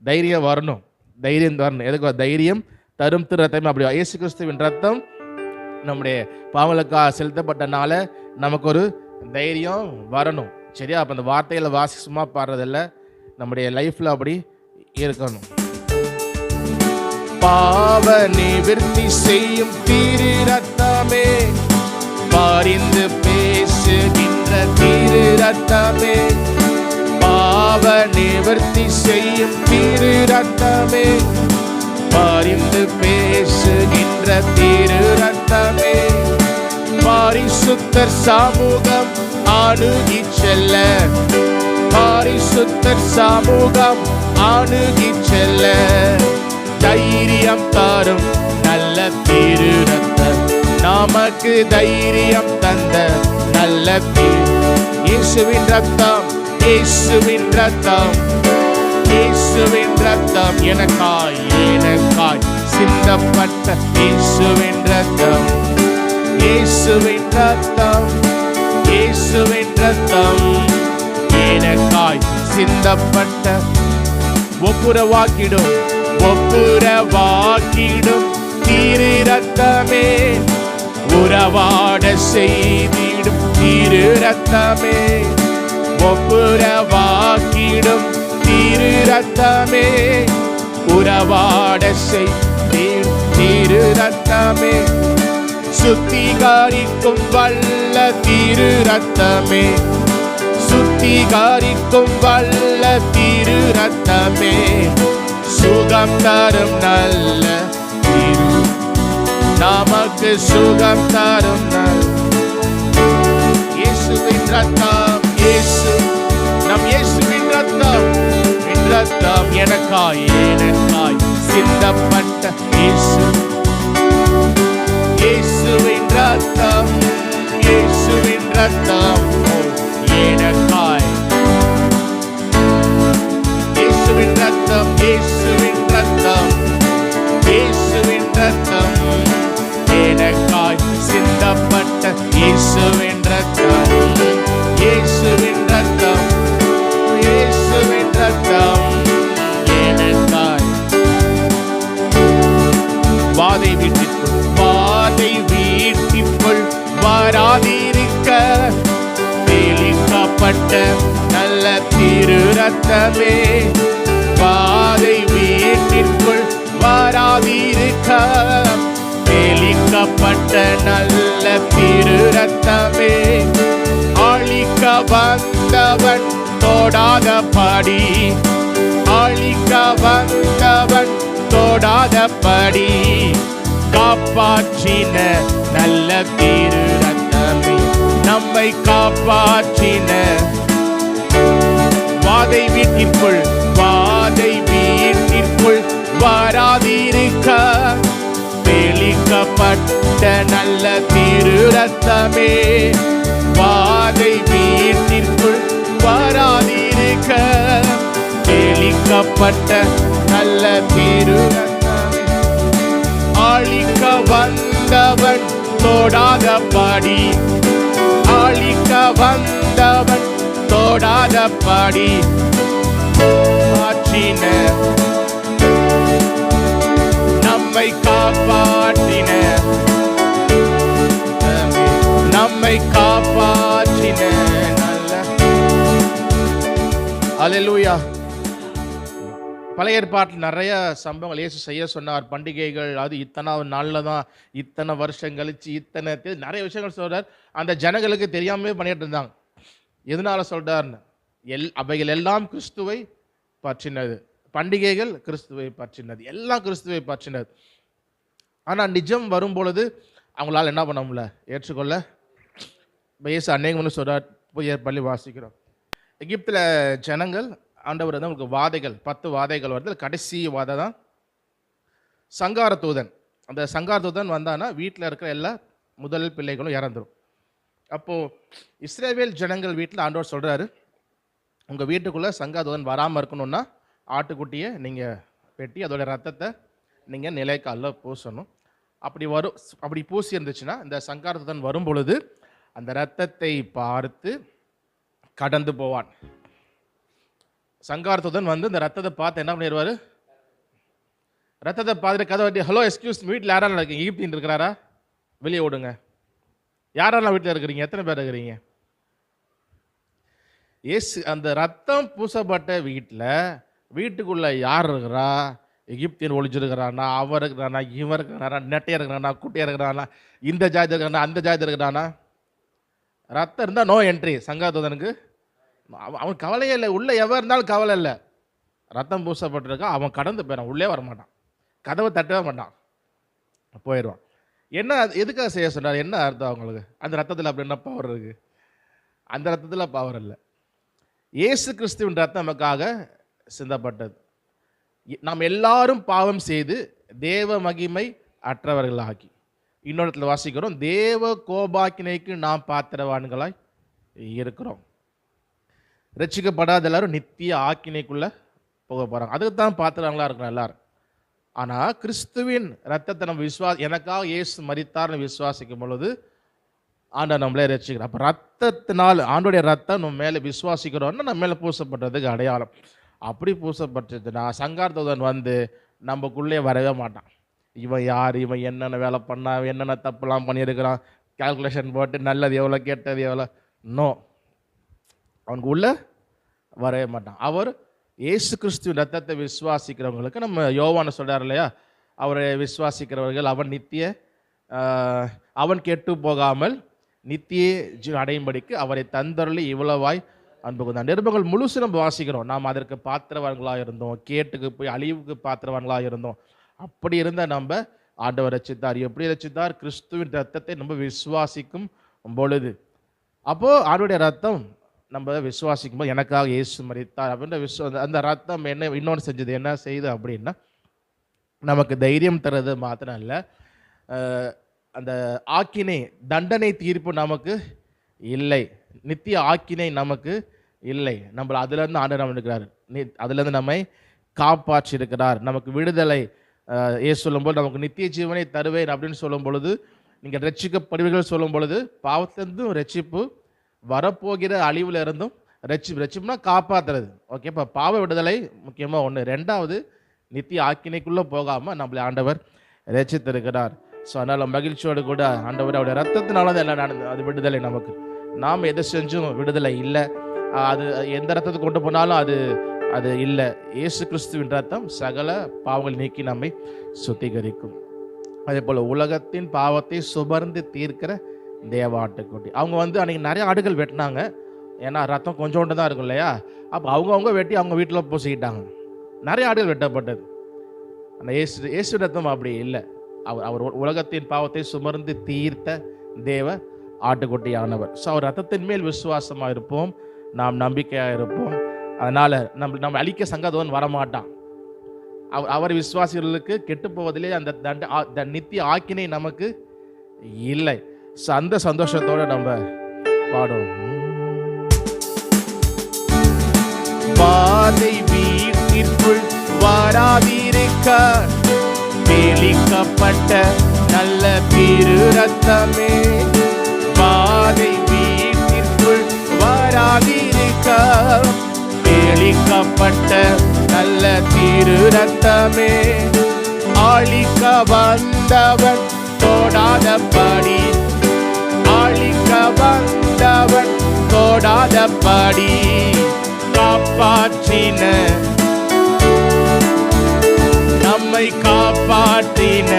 S2: தைரியம் வரணும். தைரியம் வரணும். எதுக்கு? தைரியம் தரும் திரு ரத்தம். அப்படி இயேசு கிறிஸ்துவின் ரத்தம் நம்முடைய பாவங்களுக்காக செலுத்தப்பட்டனால நமக்கு ஒரு தைரியம் வரணும். சரியா? அப்போ அந்த வார்த்தைகளை வாசி சும்மா பாடுறதில்ல, நம்முடைய லைஃப்பில் அப்படி இருக்கணும். பாவ நிவர்த்தி செய்யும் திரு ரத்தமே, பரிந்து பேசுகின்ற திரு ரத்தமே, பாவ நிவர்த்தி செய்யும் திரு ரத்தமே, பரிந்து பேசுகின்ற திரு ரத்தமே, பரிசுத்தர் சமூகம் அணுகி செல்ல, பரிசுத்தர் சமூகம் அணுகி செல்ல தைரியம் தரும் நல்ல திரு ரத்தம், நமக்கு தைரியம் தந்த நல்ல இயேசுவின் ரத்தம், இயேசுவின் ரத்தம், இயேசுவின் ரத்தம், எனக்காய் எனக்காய் சிந்தப்பட்ட இயேசுவின் ரத்தம், இயேசுவின் ரத்தம், இயேசுவின் ரத்தம், எனக்காய் சிந்தப்பட்ட ஒப்புரவாக்கிடும் ஒப்புரவாக்கிடும் திரு ரத்தமே, உறவாட செய்திடும் திரு ரத்தமே, ஒப்புரவாக்கிடும் திரு ரத்தமே, உறவாட செய்திடும் திரு ரத்தமே, சுத்திகரிக்கும் வல்ல திரு ரத்தமே, சுத்திகரிக்கும் வல்ல திரு ரத்தமே, சுகம் தரும் நல்ல திரு, நமக்கு சுகம் தரும் இயேசுவின் ரத்தம், இயேசு நம் இயேசுவின் ரத்தம், ரத்தம் எனக்காய் எனக்காய் சிந்தப்பட்ட இயேசு, இயேசுவின் ரத்தம், இயேசுவின் ரத்தம் எனக்காய், இயேசுவின் ரத்தம், இயேசுவின் ரத்தம், இயேசுவின் ரத்தம் எனக்காய் சிந்தப்பட்ட இயேசுவின் ரத்தம், இயேசுவின் ரத்தம், இயேசுவின் ரத்தம் எனக்காய். வாதை வீட்டிற்குள் வாதை வீட்டிற்குள் வராதிருக்க தெளிக்கப்பட்ட நல்ல திரு ரத்தமே, வாதை வீட்டிற்குள் வராதிருக்க தெளிக்கப்பட்ட நல்ல திரு ரத்தமே, அழிக்க வந்தவன் தொடாதபடி, அழிக்க வந்தவன் தொடாதபடி காப்பாற்றின நல்ல திரு ரத்தமே, நம்மை காப்பாற்றின. வாதை வீட்டிற்குள் வாதை வீட்டிற்குள் வராதிருக்க தெளிக்கப்பட்ட நல்ல திரு ரத்தமே, வாதை வீட்டிற்குள் வராதிருக்க தெளிக்கப்பட்ட நல்ல திரு ரத்தமே, அழிக்க வந்தவன் தொடாதபடி, அழிக்க வந்தவன் தொடாதபடி காற்றின நம்மை காப்பாற்றின, நம்மை காப்பாற்றின நல்ல. அல்லேலூயா. பழைய ஏற்பாட்டில் நிறைய சம்பவங்கள் இயேசு செய்ய சொன்னார். பண்டிகைகள், அது இத்தனை நாளில் தான், இத்தனை வருஷம் கழிச்சு, இத்தனை நிறைய விஷயங்கள் சொல்றார். அந்த ஜனங்களுக்கு தெரியாமலே பண்ணிட்டு இருந்தாங்க. எதனால சொல்றாருன்னு, அவைகள் எல்லாம் கிறிஸ்துவை பற்றினது. பண்டிகைகள் கிறிஸ்துவை பற்றினது, எல்லாம் கிறிஸ்துவை பற்றினது. ஆனால் நிஜம் வரும் பொழுது அவங்களால என்ன பண்ண முடியல, ஏற்றுக்கொள்ள. இப்போ இயேசு அநேகம் சொல்றார், போய் பள்ளி வாசிக்கிறோம். எகிப்தில் ஜனங்கள் ஆண்டவர் வந்து உங்களுக்கு வாதைகள் 10 வாதைகள் வருது. கடைசி வாதை தான் சங்கார தூதன். அந்த சங்கார தூதன் வந்தானா வீட்டில் இருக்கிற எல்லா முதல் பிள்ளைகளும் இறந்துடும். அப்போது இஸ்ரவேல் ஜனங்கள் வீட்டில் ஆண்டவர் சொல்கிறாரு, உங்கள் வீட்டுக்குள்ளே சங்கார தூதன் வராமல் இருக்கணும்னா ஆட்டுக்குட்டியை நீங்கள் வெட்டி அதோடைய ரத்தத்தை நீங்கள் நிலைக்காலில் பூசணும். அப்படி பூசி இருந்துச்சுன்னா இந்த சங்கார தூதன் வரும் பொழுது அந்த ரத்தத்தை பார்த்து கடந்து போவான். சங்காரத்துடன் வந்து இந்த ரத்தத்தை பார்த்து என்ன பண்ணிடுவார், ரத்தத்தை பார்த்துட்டு கதை வட்டி, ஹலோ எக்ஸ்கியூஸ், வீட்டில் யாரெல்லாம் இருக்கீங்க, ஈப்டின் இருக்கிறாரா, வெளியே ஓடுங்க. யாரெல்லாம் வீட்டில் இருக்கிறீங்க, எத்தனை பேர் இருக்கிறீங்க? ஏசு அந்த ரத்தம் பூசப்பட்ட வீட்டுக்குள்ளே யார் இருக்கிறா, எகிப்தியன் ஒழிஞ்சிருக்கிறானா, அவன் இருக்கிறானா, இவன் இருக்கிறானா, நெட்டையாக இருக்கிறானா, குட்டியாக இருக்கிறானா, இந்த ஜாதி இருக்கிறானா, அந்த ஜாதி இருக்கிறானா, ரத்தம் இருந்தால் நோ என்ட்ரி. சங்காரத்துதனுக்கு அவன் கவலையே இல்லை, உள்ளே எவன் இருந்தாலும் கவலை இல்லை. ரத்தம் பூசப்பட்டிருக்கா, அவன் கடந்து போயிடான், உள்ளே வரமாட்டான், கதவை தட்டவே மாட்டான், போயிடுவான். என்ன எதுக்காக செய்ய சொன்னார், என்ன அர்த்தம் அவங்களுக்கு? அந்த ரத்தத்தில் அப்படி என்ன பவர் இருக்குது? அந்த ரத்தத்தில் பவர் இல்லை. இயேசு கிறிஸ்துவின் ரத்தம் நமக்காக சிந்தப்பட்டது. நாம் எல்லாரும் பாவம் செய்து தேவ மகிமை அற்றவர்களாகி, இன்னொருத்தில் வாசிக்கிறோம், தேவ கோபாக்கினைக்கு நாம் பாத்திரவான்களாய் இருக்கிறோம். ரட்சிக்கப்படாத எல்லாரும் நித்திய ஆக்கினைக்குள்ளே போக போகிறாங்க. அதுக்கு தான் பாத்திரங்களா இருக்கணும் எல்லாரும். ஆனால் கிறிஸ்துவின் ரத்தத்தை நம்ம எனக்காக இயேசு மரித்தார்னு விசுவாசிக்கும் பொழுது ஆண்டவர் நம்மளே ரட்சிக்கிறோம். அப்போ ரத்தத்தினால், ஆண்டோடைய ரத்தம் நம்ம மேலே விசுவாசிக்கிறோன்னா நம்ம மேலே பூசப்பட்டதுக்கு அடையாளம். அப்படி பூசப்பட்டதுன்னா சங்காரத்துடன் வந்து நமக்குள்ளே வரவே மாட்டான். இவன் யார், இவன் என்னென்ன வேலை பண்ணான், என்னென்ன தப்புலாம் பண்ணியிருக்கிறான், கால்குலேஷன் போட்டு நல்லது எவ்வளோ கெட்டது எவ்வளோ, நோ, அவனுக்கு உள்ளே வரவே மாட்டான். அவர் இயேசு கிறிஸ்துவின் ரத்தத்தை விசுவாசிக்கிறவங்களுக்கு, நம்ம யோவானை சொல்கிறார் இல்லையா, அவரை விசுவாசிக்கிறவர்கள் அவன் கெட்டு போகாமல் நித்திய ஜீவன் அடையும்படிக்கு அவரை தந்தருளி இவ்வளவாய் அன்பு கொண்டான். நிருபங்கள் முழுசு நம்ம வாசிக்கிறோம். நாம் அதற்கு பாத்திரவான்களாக இருந்தோம், கேட்டுக்கு போய் அழிவுக்கு பாத்திரவான்களாக இருந்தோம். அப்படி இருந்தால் நம்ம ஆண்டவர் ரட்சித்தார். எப்படி ரட்சித்தார்? கிறிஸ்துவின் ரத்தத்தை நம்ம விசுவாசிக்கும் பொழுது. அப்போது ஆண்டவருடைய ரத்தம் நம்ம விசுவாசிக்கும் போது எனக்காக இயேசு மரித்தார் அப்படின்ற அந்த ரத்தம் என்ன இன்னொன்று செஞ்சது, என்ன செய்யுது அப்படின்னா, நமக்கு தைரியம் தர்றது மாத்திரம் இல்லை, அந்த ஆக்கினை தண்டனை தீர்ப்பு நமக்கு இல்லை, நித்திய ஆக்கினை நமக்கு இல்லை. நம்மளை அதுலேருந்து ஆண்டவர் நம்ம இருக்கிறார், அதுலேருந்து நம்மை காப்பாற்றி இருக்கிறார். நமக்கு விடுதலை ஏசு சொல்லும்போது நமக்கு நித்திய ஜீவனை தருவேன் அப்படின்னு சொல்லும் பொழுது, நீங்கள் ரட்சிக்கப்படுவீர்கள் சொல்லும் பொழுது பாவத்திலிருந்தும் ரட்சிப்பு, வரப்போகிற அழிவில் இருந்தும் ரட்சிப்புனா காப்பாற்றுறது. ஓகே, இப்போ பாவ விடுதலை முக்கியமாக ஒன்று. ரெண்டாவது, நித்திய ஆக்கினைக்குள்ளே போகாமல் நம்மளை ஆண்டவர் ரட்சித்திருக்கிறார். ஸோ அதனால் மகிழ்ச்சியோடு கூட ஆண்டவர் அவருடைய ரத்தத்தினால தான் எல்லாம் நடந்தது. அது விடுதலை நமக்கு. நாம் எதை செஞ்சும் விடுதலை இல்லை. அது எந்த ரத்தத்தை கொண்டு போனாலும் அது இல்லை. இயேசு கிறிஸ்துவின் ரத்தம் சகல பாவங்கள் நீக்கி நம்மை சுத்திகரிக்கும். அதே போல் உலகத்தின் பாவத்தை சுமர்ந்து தீர்க்கிற தேவாட்டுக்குட்டி. அவங்க அன்றைக்கி நிறைய ஆடுகள் வெட்டினாங்க. ஏன்னா ரத்தம் கொஞ்சோண்டு தான் இருக்கும் இல்லையா. அப்போ அவங்கவுங்க வெட்டி அவங்க வீட்டில் பூசிக்கிட்டாங்க. நிறைய ஆடுகள் வெட்டப்பட்டது. அந்த இயேசு ரத்தம் அப்படி இல்லை. அவர் உலகத்தின் பாவத்தை சுமர்ந்து தீர்த்த தேவ ஆட்டுக்குட்டியானவர். ஸோ அவர் ரத்தத்தின் மேல் விசுவாசமாக இருப்போம், நாம் நம்பிக்கையாக இருப்போம். அதனால் நம்ம அழிக்க சங்காதவன் வரமாட்டான். அவர் விசுவாசிகளுக்கு கெட்டு போவதிலே அந்த நித்திய ஆக்கினை நமக்கு இல்லை. ஸோ அந்த சந்தோஷத்தோடு நம்ம பாடுவோம். பாதை வீட்டிற்குள் வராதிருக்க தெளிக்கப்பட்ட நல்ல திரு ரத்தமே, பாதை வீட்டிற்குள் வராதிருக்க தெளிக்கப்பட்ட நல்ல திரு ரத்தமே, ஆழிக்க வந்தவன் தொடாதபடி, ஆழிக்க வந்தவன் தொடாதபடி காப்பாற்றின, நம்மை காப்பாற்றின.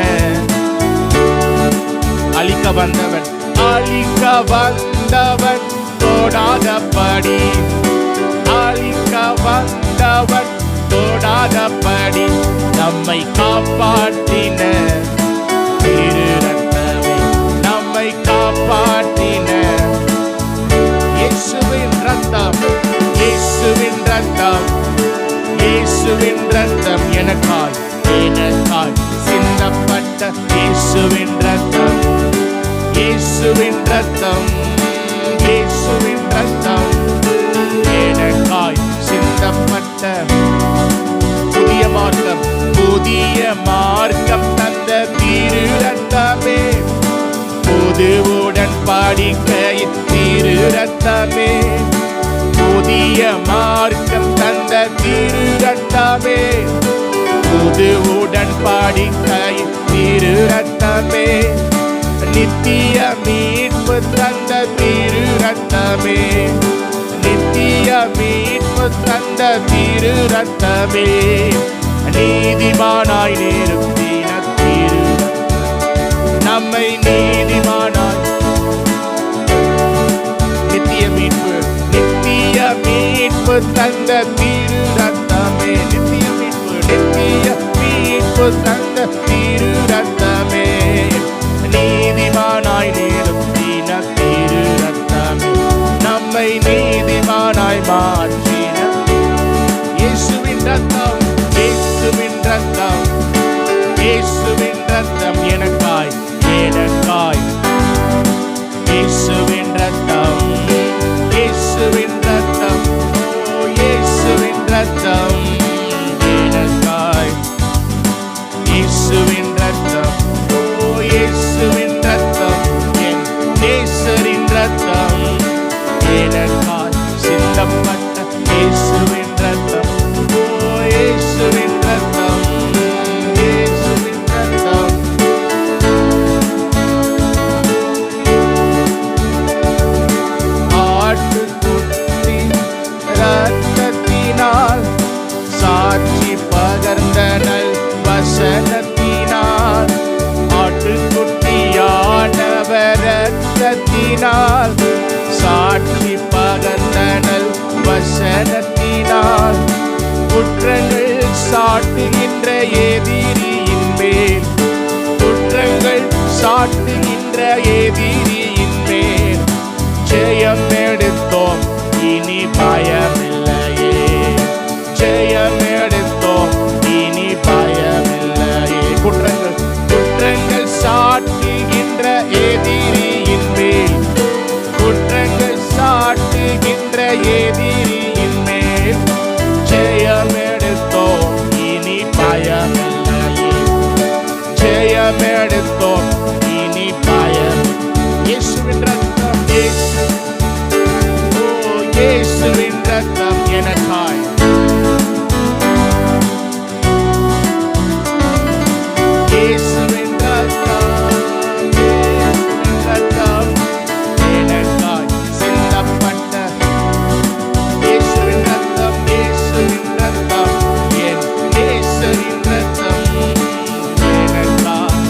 S2: அழிக்க வந்தவன், அழிக்க வந்தவன் தொடாதபடி, அழிக்க வந்தவன் தொடாதபடி நம்மை காப்பாற்றின. திரு ரத்தமே நம்மை காப்பாற்றின. இயேசுவின் ரத்தம், இயேசுவின் ரத்தம், இயேசுவின் ரத்தம் எனக்காய், எனக்காய் சிந்தப்பட்ட இயேசுவின் ரத்தம், இயேசுவின் ரத்தம், இயேசுவின் ரத்தம் எனக்காய் சிந்தப்பட்ட. புதிய மார்க்கம், புதிய மார்க்கம் தந்த திரு ரத்தமே, புது உடன்படிக்கையின் திரு ரத்தமே, புதிய மார்க்கம் தந்த திரு ரத்தமே, புது உடன்படிக்கையின் திரு ரத்தமே, நித்திய மீட்பு தந்த திரு ரத்தமே, நித்திய மீட்பு தந்த திரு ரத்தமே, நீதிமானாய் நிறுத்தின திரு நம்மை நீதிமானாய். நித்திய மீட்பு, நித்திய மீட்பு தந்த திரு ரத்தமே, நித்திய மீட்பு, நித்திய மீட்பு தந்த திரு ரத்தமே, நீதிமானாய் நிறுத்தின திரு ரத்தமே, நம்மை நீதிமானாய் மாற்றின. இயேசுவின் ரத்தம், இயேசுவின் ரத்தம், இயேசுவின் ரத்தம் எனக்காய், எனக்காய் இயேசுவின் ரத்தம், இயேசுவின் ரத்தம், ஓ இயேசுவின் ரத்தம் எனக்காய், இயேசுவின் ரத்தம், ஓ இயேசுவின் ரத்தம், என் நேசரின் ரத்தம் எனக்காய் சிந்தப்பட்ட இயேசுவின் ரத்தம், ஓ இயேசுவின் ரத்தம், இயேசுவின் ரத்தம். ஆட்டுக்குட்டி ரத்தத்தினால் சாட்சி பகர்ந்தனல் வசனத்தினால், ஆட்டுக்குட்டியானவர் ரத்தத்தினால் சாட்சி பகர்ந்தனல் வசனத்தினால், குற்றங்கள் சாட்டுகின்ற எதிரியின் மேல், குற்றங்கள் சாட்டுகின்ற எதிரியின் மேல் ஜெயம் எடுத்தோம், இனி பயமில்லையே, ஜெயம் எடுத்தோம், இனி பயமில்லையே. குற்றங்கள், குற்றங்கள் சாட்டுகின்ற எதிரியின் மேல், குற்றங்கள் சாட்டுகின்ற எதிரியின் மேல் ஜெயம் எடுத்தோம், இனி பயமில்லையே, ஜெயம் எடுத்தோம், இனி பயம். இயேசுவின் ரத்தம், இயேசு, ஓ இயேசுவின் ரத்தம் எனக்காய், இயேசுவின் ரத்தம், இயேசுவின் ரத்தம் எனக்காய் சிந்தப்பட்ட இயேசுவின் ரத்தம், இயேசுவின் ரத்தம், என் நேசரின் ரத்தம் எனக்காய்,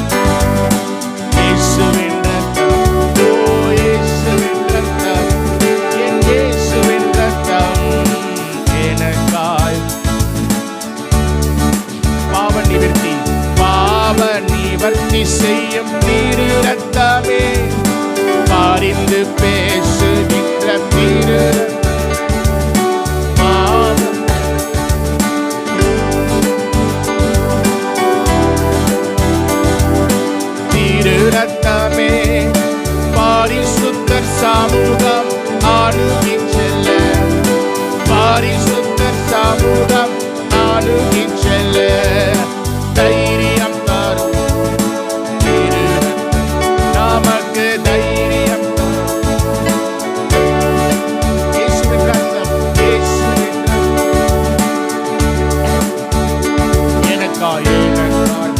S2: இயேசுவின் ரத்தம், ஓ இயேசுவின் ரத்தம், என் இயேசுவின் ரத்தம் எனக்காய். பாவ நிவர்த்தி, பாவ நிவர்த்தி செய்யும் திரு ரத்தமே, பரிந்து பேசுகின்ற திரு பாவம், திரு ரத்தமே, பரிசுத்தர் சமூகம் அணுகிச் செல்ல, பரிசுத்தர் சமூகம் அணுகிச் செல்ல தைரியம் தரும் திரு ரத்தம், நமக்கு தைரியம் தரும். இயேசுவின் ரத்தம், இயேசுவின் ரத்தம் எனக்காய், எனக்காய்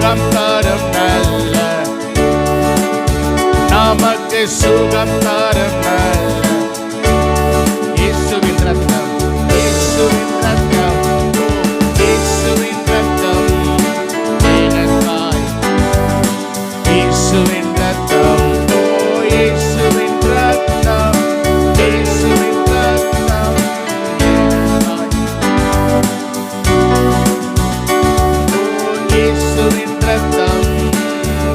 S2: சுகம் தரும் நல்ல, நமக்கு சுகம் தரும் நல்ல இயேசுவின் ரத்தம், இயேசுவின் ரத்தம், இயேசுவின் ரத்தம் எனக்காய், இயேசுவின் ரத்தம், இயேசுவின் ரத்தம், இயேசுவின் ரத்தம் எனக்காய், இயேசுவின் ரத்தம்,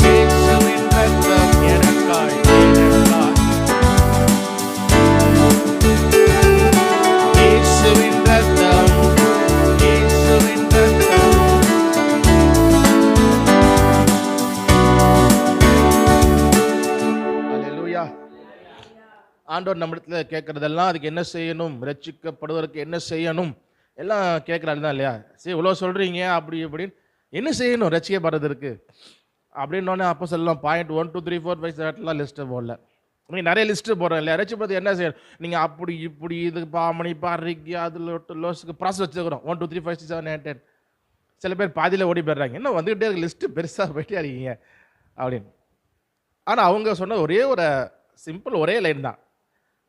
S2: இயேசுவின் ரத்தம் எனக்காய், எனக்காய், இயேசுவின் ரத்தம், இயேசுவின் ரத்தம். அல்லேலூயா. ஆண்டவர் நம்மிடத்துல கேட்கறதெல்லாம் அதுக்கு என்ன செய்யணும், ரட்சிக்கப்படுவதற்கு என்ன செய்யணும் எல்லாம் கேட்குறாரு தான் இல்லையா? சரி, இவ்வளோ சொல்கிறீங்க அப்படி இப்படின்னு என்ன செய்யணும் ரட்சிக்கப்படுறதுக்கு அப்படின்னோடனே அப்போ சொல்லலாம் பாயிண்ட் 1 2 3 4 5 7 லிஸ்ட்டு போடல. நீங்கள் நிறைய லிஸ்ட்டு போடுறோம் இல்லையா? ரட்சிப்படுறது என்ன செய்யணும், நீங்கள் அப்படி இப்படி இது பாமணி பாரிக்கு அதில் லோஸுக்கு ப்ராசஸ் வச்சுக்கிறோம் 1 2 3 5 6 7 8 10. சில பேர் பாதியில் ஓடி போயிடுறாங்க, என்ன வந்துக்கிட்டே இருக்கு லிஸ்ட்டு பெருசாக போயிட்டே இருக்கீங்க அப்படின்னு. ஆனால் அவங்க சொன்ன ஒரே ஒரு சிம்பிள் ஒரே லைன் தான்,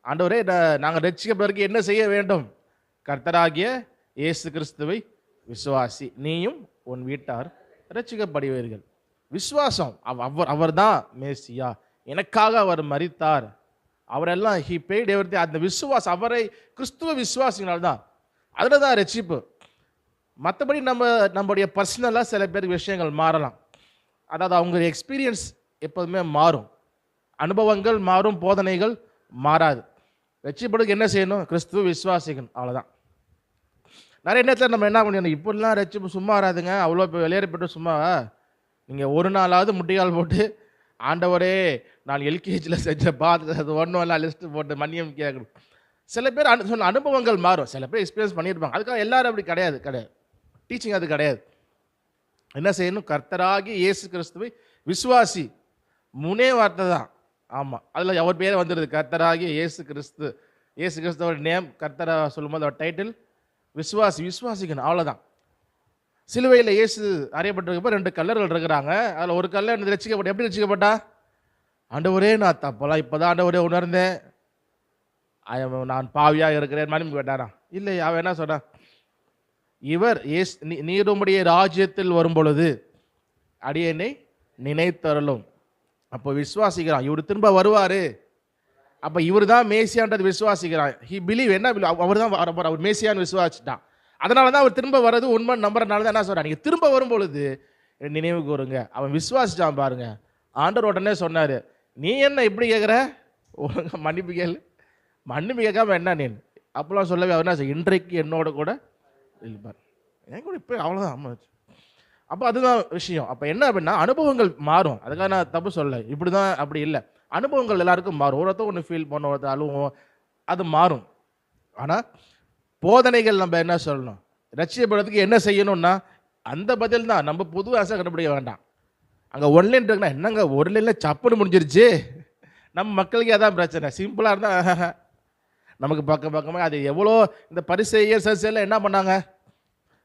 S2: ஆண்டவரே நாங்கள் ரட்சிக்கப்படுவதற்கு என்ன செய்ய வேண்டும், கர்த்தராகிய இயேசு கிறிஸ்துவை விசுவாசி, நீயும் உன் வீட்டார் ரட்சிக்கப்படுவீர்கள். விசுவாசம், அவர் தான் மேசியா, எனக்காக அவர் மரித்தார், அவரெல்லாம் ஹி பெய்ட் எவ்ரிதிங். அந்த விசுவாசம், அவரை கிறிஸ்துவ விசுவாசினால்தான் அதில் தான் ரட்சிப்பு. மற்றபடி நம்முடைய பர்சனலாக சில பேருக்கு விஷயங்கள் மாறலாம், அதாவது அவங்க எக்ஸ்பீரியன்ஸ் எப்போதுமே மாறும், அனுபவங்கள் மாறும், போதனைகள் மாறாது. ரட்சிப்படுறதுக்கு என்ன செய்யணும், கிறிஸ்துவ விசுவாசிக்கணும், அவ்வளோதான். நிறைய நேரத்தில் நம்ம என்ன பண்ணணும், இப்படிலாம் ரட்சிப்பு சும்மா வராதுங்க, அவ்வளோ இப்போ வெளியேறப்பட்டு சும்மா நீங்கள் ஒரு நாளாவது முட்டிகால் போட்டு ஆண்டவரே நான் எல்கேஜியில் செஞ்ச பார்த்து அது ஒன்றும் எல்லாம் லிஸ்ட்டு போட்டு மன்னியம் கேட்கணும். சில பேர் சொன்ன அனுபவங்கள் மாறும், சில பேர் எக்ஸ்பீரியன்ஸ் பண்ணியிருப்பாங்க, அதுக்காக எல்லாரும் அப்படி கிடையாது. டீச்சிங் அது கிடையாது. என்ன செய்யணும், கர்த்தராகி இயேசு கிறிஸ்துவை விசுவாசி, மூணே வார்த்தை தான். ஆமாம், அதில் அவர் பேரை வந்துடுது, கர்த்தராகி இயேசு கிறிஸ்து. இயேசு கிறிஸ்துவோட நேம் கர்த்தரா சொல்லும்போது அவர் டைட்டில் விசுவாசிக்கணும், அவ்வளோதான். சிலுவையில் இயேசு அறியப்பட்டிருக்கப்போ 2 கல்லர்கள் இருக்கிறாங்க. அதில் ஒரு கல்லர் ரட்சிக்கப்பட்ட, எப்படி ரட்சிக்கப்பட்டா, ஆண்டவரே நான் தப்பெல்லாம் இப்போ தான் ஆண்டவரே உணர்ந்தேன், நான் பாவியாக இருக்கிறேன் மன்னிப்பு கேட்டாராம். இல்லை, அவன் என்ன சொன்னான், இவர் நீர் உம்முடைய ராஜ்யத்தில் வரும் பொழுது அடியேனை நினைத்தருளும். அப்போ விசுவாசிக்கிறான், இவர் திரும்ப வருவார், அப்போ இவர் தான் மேசியான்றது விசுவாசிக்கிறான். ஹி பிலீவ், என்ன அவர் தான் அவர் மேசியான்னு விசுவாசிட்டான். அதனால தான் அவர் திரும்ப வர்றது உண்மை நம்புறதுனால தான் என்ன சொல்கிறான், நீங்கள் திரும்ப வரும் பொழுது நினைவு கூறுங்க. அவன் விசுவாசிச்சான் பாருங்க. ஆண்டவர் உடனே சொன்னார், நீ என்ன இப்படி கேட்குற, ஒழுங்க மன்னிப்பு கேளு, மன்னிப்பு கேட்காம என்ன நீ அப்போலாம் சொல்லவே. அவர் என்ன, இன்றைக்கு என்னோட கூட இருப்பார், என் கூட இப்போ அவ்வளோதான் அம்மா. அப்போ அதுதான் விஷயம். அப்போ என்ன அப்படின்னா அனுபவங்கள் மாறும், அதுக்காக நான் தப்பு சொல்ல, இப்படி தான் அப்படி இல்லை, அனுபவங்கள் எல்லாருக்கும் மாறும். ஒருத்தர் ஒன்று ஃபீல் பண்ண, ஒருத்தர் அழுவோம், அது மாறும். ஆனால் போதனைகள் நம்ம என்ன சொல்லணும், ரட்சிக்கப்படுறதுக்கு என்ன செய்யணும்னா அந்த பதில் தான். நம்ம புது ஆசை கண்டுபிடிக்க வேண்டாம். அங்கே ஒன்லைன் இருக்குன்னா என்னங்க ஒரு லைனில் சப்புன்னு முடிஞ்சிருச்சு, நம்ம மக்களுக்கு அதான் பிரச்சனை. சிம்பிளாக இருந்தால் நமக்கு பக்கமாக அது எவ்வளோ. இந்த பரிசேயர் சர்ச்சையில் என்ன பண்ணாங்க,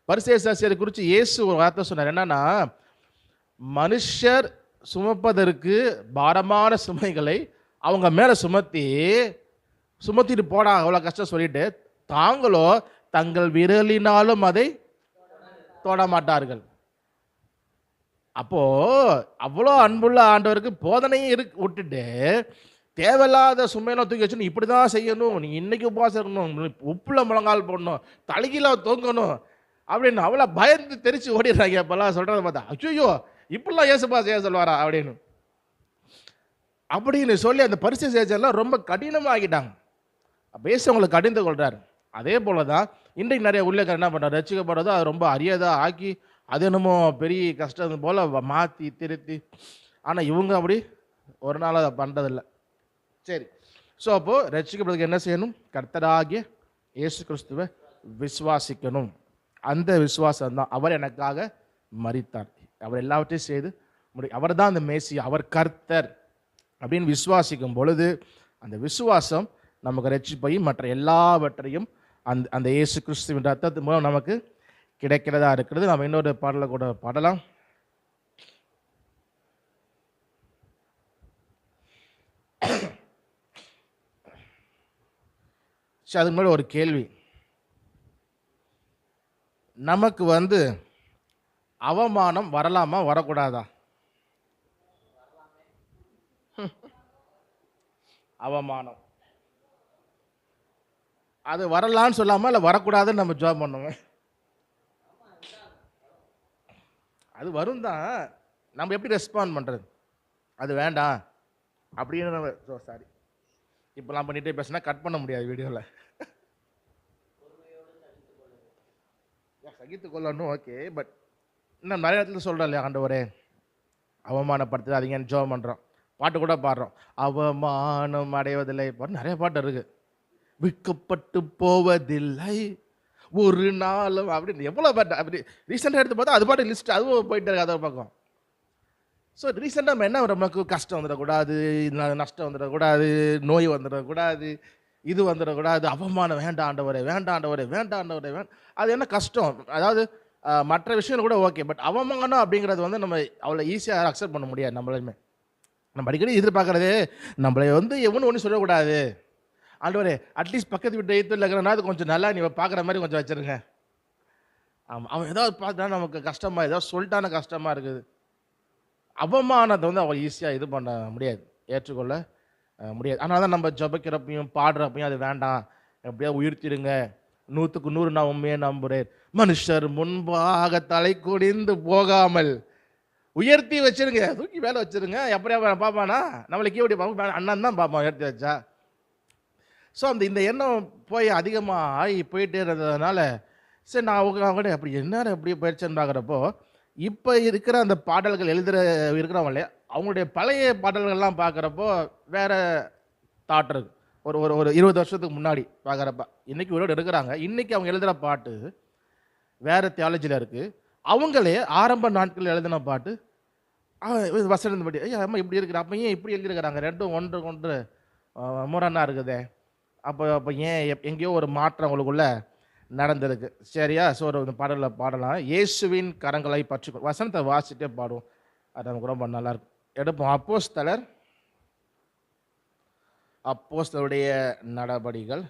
S2: பரிசேயர் சர்ச்சையை குறித்து இயேசு ஒரு வார்த்தை சொன்னார், என்னன்னா மனுஷர் சுமப்பதற்கு பாரமான சுமைகளை அவங்க மேலே சுமத்திட்டு போடா, அவ்வளோ கஷ்டம் சொல்லிட்டு, தாங்களோ தங்கள் விரலினாலும் அதை தொட மாட்டார்கள். அப்போ அவ்வளோ அன்புள்ள ஆண்டவருக்கு போதனையும் விட்டுட்டு தேவையில்லாத சுமையெல்லாம் தூக்கி வச்சு இப்படி தான் செய்யணும், நீ இன்னைக்கு உபவாசம் இருக்கணும், உப்புல முழங்கால் போடணும், தலைகீழ தொங்கணும் அப்படின்னு அவ்வளோ பயந்து தெரிச்சு ஓடிடுறாங்க. அப்பெல்லாம் சொல்கிறத பார்த்தா ஐயோ இப்படிலாம் ஏசுப்பா செய்ய சொல்லுவாரா அப்படின்னு சொல்லி அந்த பரிசு சேச்செல்லாம் ரொம்ப கடினமாக ஆகிட்டாங்க. அப்போ ஏசு அவங்களை கடிந்து கொள்கிறார். அதே போல தான் இன்றைக்கு நிறைய உள்ளே என்ன பண்ணுறாரு, ரசிக்கப்படுறதோ அது ரொம்ப அரியதாக ஆக்கி அது என்னமோ பெரிய கஷ்டம் போல் மாற்றி திருத்தி. ஆனால் இவங்க அப்படி ஒரு நாள் அதை பண்ணுறதில்லை. சரி, ஸோ அப்போது ரட்சிக்கப்படுறதுக்கு என்ன செய்யணும், கர்த்தராகிய இயேசு கிறிஸ்துவை விசுவாசிக்கணும். அந்த விசுவாசம் தான், அவர் எனக்காக மரித்தார், அவர் எல்லாவற்றையும் செய்து அவர் தான் அந்த மேசியா, அவர் கர்த்தர் அப்படின்னு விசுவாசிக்கும் பொழுது அந்த விசுவாசம் நமக்கு ரட்சிப்பையும் மற்ற எல்லாவற்றையும் அந்த இயேசு கிறிஸ்துவின் ரத்தத்தின் மூலம் நமக்கு கிடைக்கிறதா இருக்கிறது. நம்ம இன்னொரு பாடலை கூட பாடலாம். சரி, அதுக்கு முன்னாடி ஒரு கேள்வி. நமக்கு அவமானம் வரலாமா வரக்கூடாதா? அவமானம் அது வரலான்னு சொல்லாமல் இல்லை வரக்கூடாதுன்னு நம்ம ஜாப் பண்ணுவோம். அது வரும் தான். நம்ம எப்படி ரெஸ்பாண்ட் பண்ணுறது? அது வேண்டாம் அப்படின்னு நம்ம சாரி இப்போலாம் பண்ணிகிட்டே பேசினா கட் பண்ண முடியாது வீடியோவில். சகித்து கொள்ளணும், ஓகே. பட் இன்னும் நிறைய இடத்துல சொல்கிறோம் இல்லையா, ஆண்டவரே அவமானப்படுத்தாதீங்கன்னு ஜெபம் பண்ணுறோம். பாட்டு கூட பாடுறோம், அவமானம் அடைவதில்லை. நிறைய பாட்டு இருக்குது. விற்கப்பட்டு போவதில்லை ஒரு நாளும் அப்படின்னு எவ்வளோ பாட்டு. அப்படி ரீசெண்டாக எடுத்து பார்த்தா அது பாட்டு லிஸ்ட் அதுவும் போயிட்டு இருக்கு அதை பக்கம். ஸோ ரீசெண்டாக நம்ம என்ன, நமக்கு கஷ்டம் வந்துடக்கூடாது, நஷ்டம் வந்துடக்கூடாது, நோய் வந்துடக்கூடாது, இது வந்துடக்கூடாது, அவமானம் வேண்டாம் ஆண்டவரே, வேண்டாம் ஆண்டவரே, வேண்டாம் ஆண்டவரே, அது என்ன கஷ்டம். அதாவது மற்ற விஷயம் கூட ஓகே, பட் அவமானம் அப்படிங்கிறது நம்ம அவ்வளோ ஈஸியாக அக்செப்ட் பண்ண முடியாது. நம்மளுமே நம்ம அடிக்கடி எதிர்பார்க்குறது நம்மளை எவனும் ஒன்றும் சொல்லக்கூடாது. ஆண்டவரே அட்லீஸ்ட் பக்கத்து வீட்டு எய்த்தில் இருக்கிறனா அது கொஞ்சம் நல்லா நீ பார்க்குற மாதிரி கொஞ்சம் வச்சுருங்க. ஆமாம், அவன் ஏதாவது பார்த்தா நமக்கு கஷ்டமாக, ஏதாவது சொல்லிட்டான கஷ்டமாக இருக்குது. அவமானத்தை அவள் ஈஸியாக இது பண்ண முடியாது, ஏற்றுக்கொள்ள முடியாது. ஆனால் தான் நம்ம ஜபிக்கிறப்பையும் பாடுறப்பையும் அது வேண்டாம், எப்படியா உயிர்த்திடுங்க, 100க்கு 100 நான் உண்மையே நம்புகிறேன், மனுஷர் முன்பாக தலை குனிந்து போகாமல் உயர்த்தி வச்சிருங்க, தூக்கி மேலே வச்சிருங்க. எப்படியா பார்ப்பானா நம்மளுக்கு எப்படி பார்ப்போம், அண்ணன் தான் பார்ப்பான் உயர்த்தி வச்சா. ஸோ இந்த எண்ணம் போய் அதிகமாக ஆகி போயிட்டே இருந்ததுனால சரி நான் அவங்க அப்படி என்ன எப்படி போயிடுச்சுன்னு பார்க்குறப்போ இப்போ இருக்கிற அந்த பாடல்கள் இருக்கிறவங்க இல்லையா, அவங்களுடைய பழைய பாடல்கள்லாம் பார்க்குறப்போ வேறு தாட் இருக்குது. ஒரு 20 வருஷத்துக்கு முன்னாடி பார்க்குறப்ப இன்றைக்கி உயிரோடு எடுக்கிறாங்க. இன்றைக்கி அவங்க எழுதுகிற பாட்டு வேறு தியாலஜியில் இருக்குது. அவங்களே ஆரம்ப நாட்களில் எழுதின பாட்டு வசனம் படி ஐயா அம்மா இப்படி இருக்கிற, அப்போ ஏன் இப்படி எழுதியிருக்கிறாங்க, ரெண்டும் ஒன்று முரணாக இருக்குதே, அப்போ ஏன் எங்கேயோ ஒரு மாற்றம் அவங்களுக்குள்ள நடந்திருக்கு. சரியா? ஸோ ஒரு பாடலில் பாடலாம், இயேசுவின் கரங்களை பற்றி வசனத்தை வாசிட்டே பாடுவோம், அது நமக்கு ரொம்ப நல்லாயிருக்கும். எடுப்போம். அப்போஸ்தலருடைய நடபடிகள்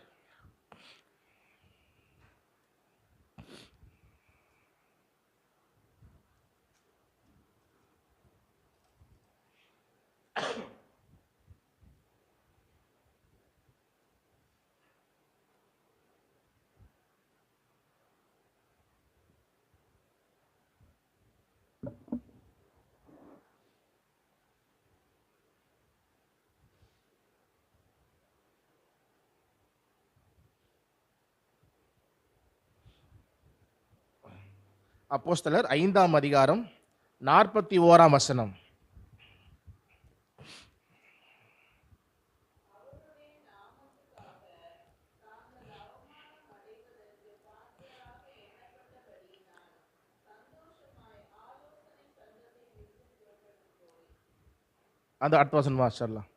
S2: அப்போஸ்தலர் 5ஆம் அதிகாரம் 41ஆம் வசனம். அந்த அடுத்த வசனம் வாசிடலாம்.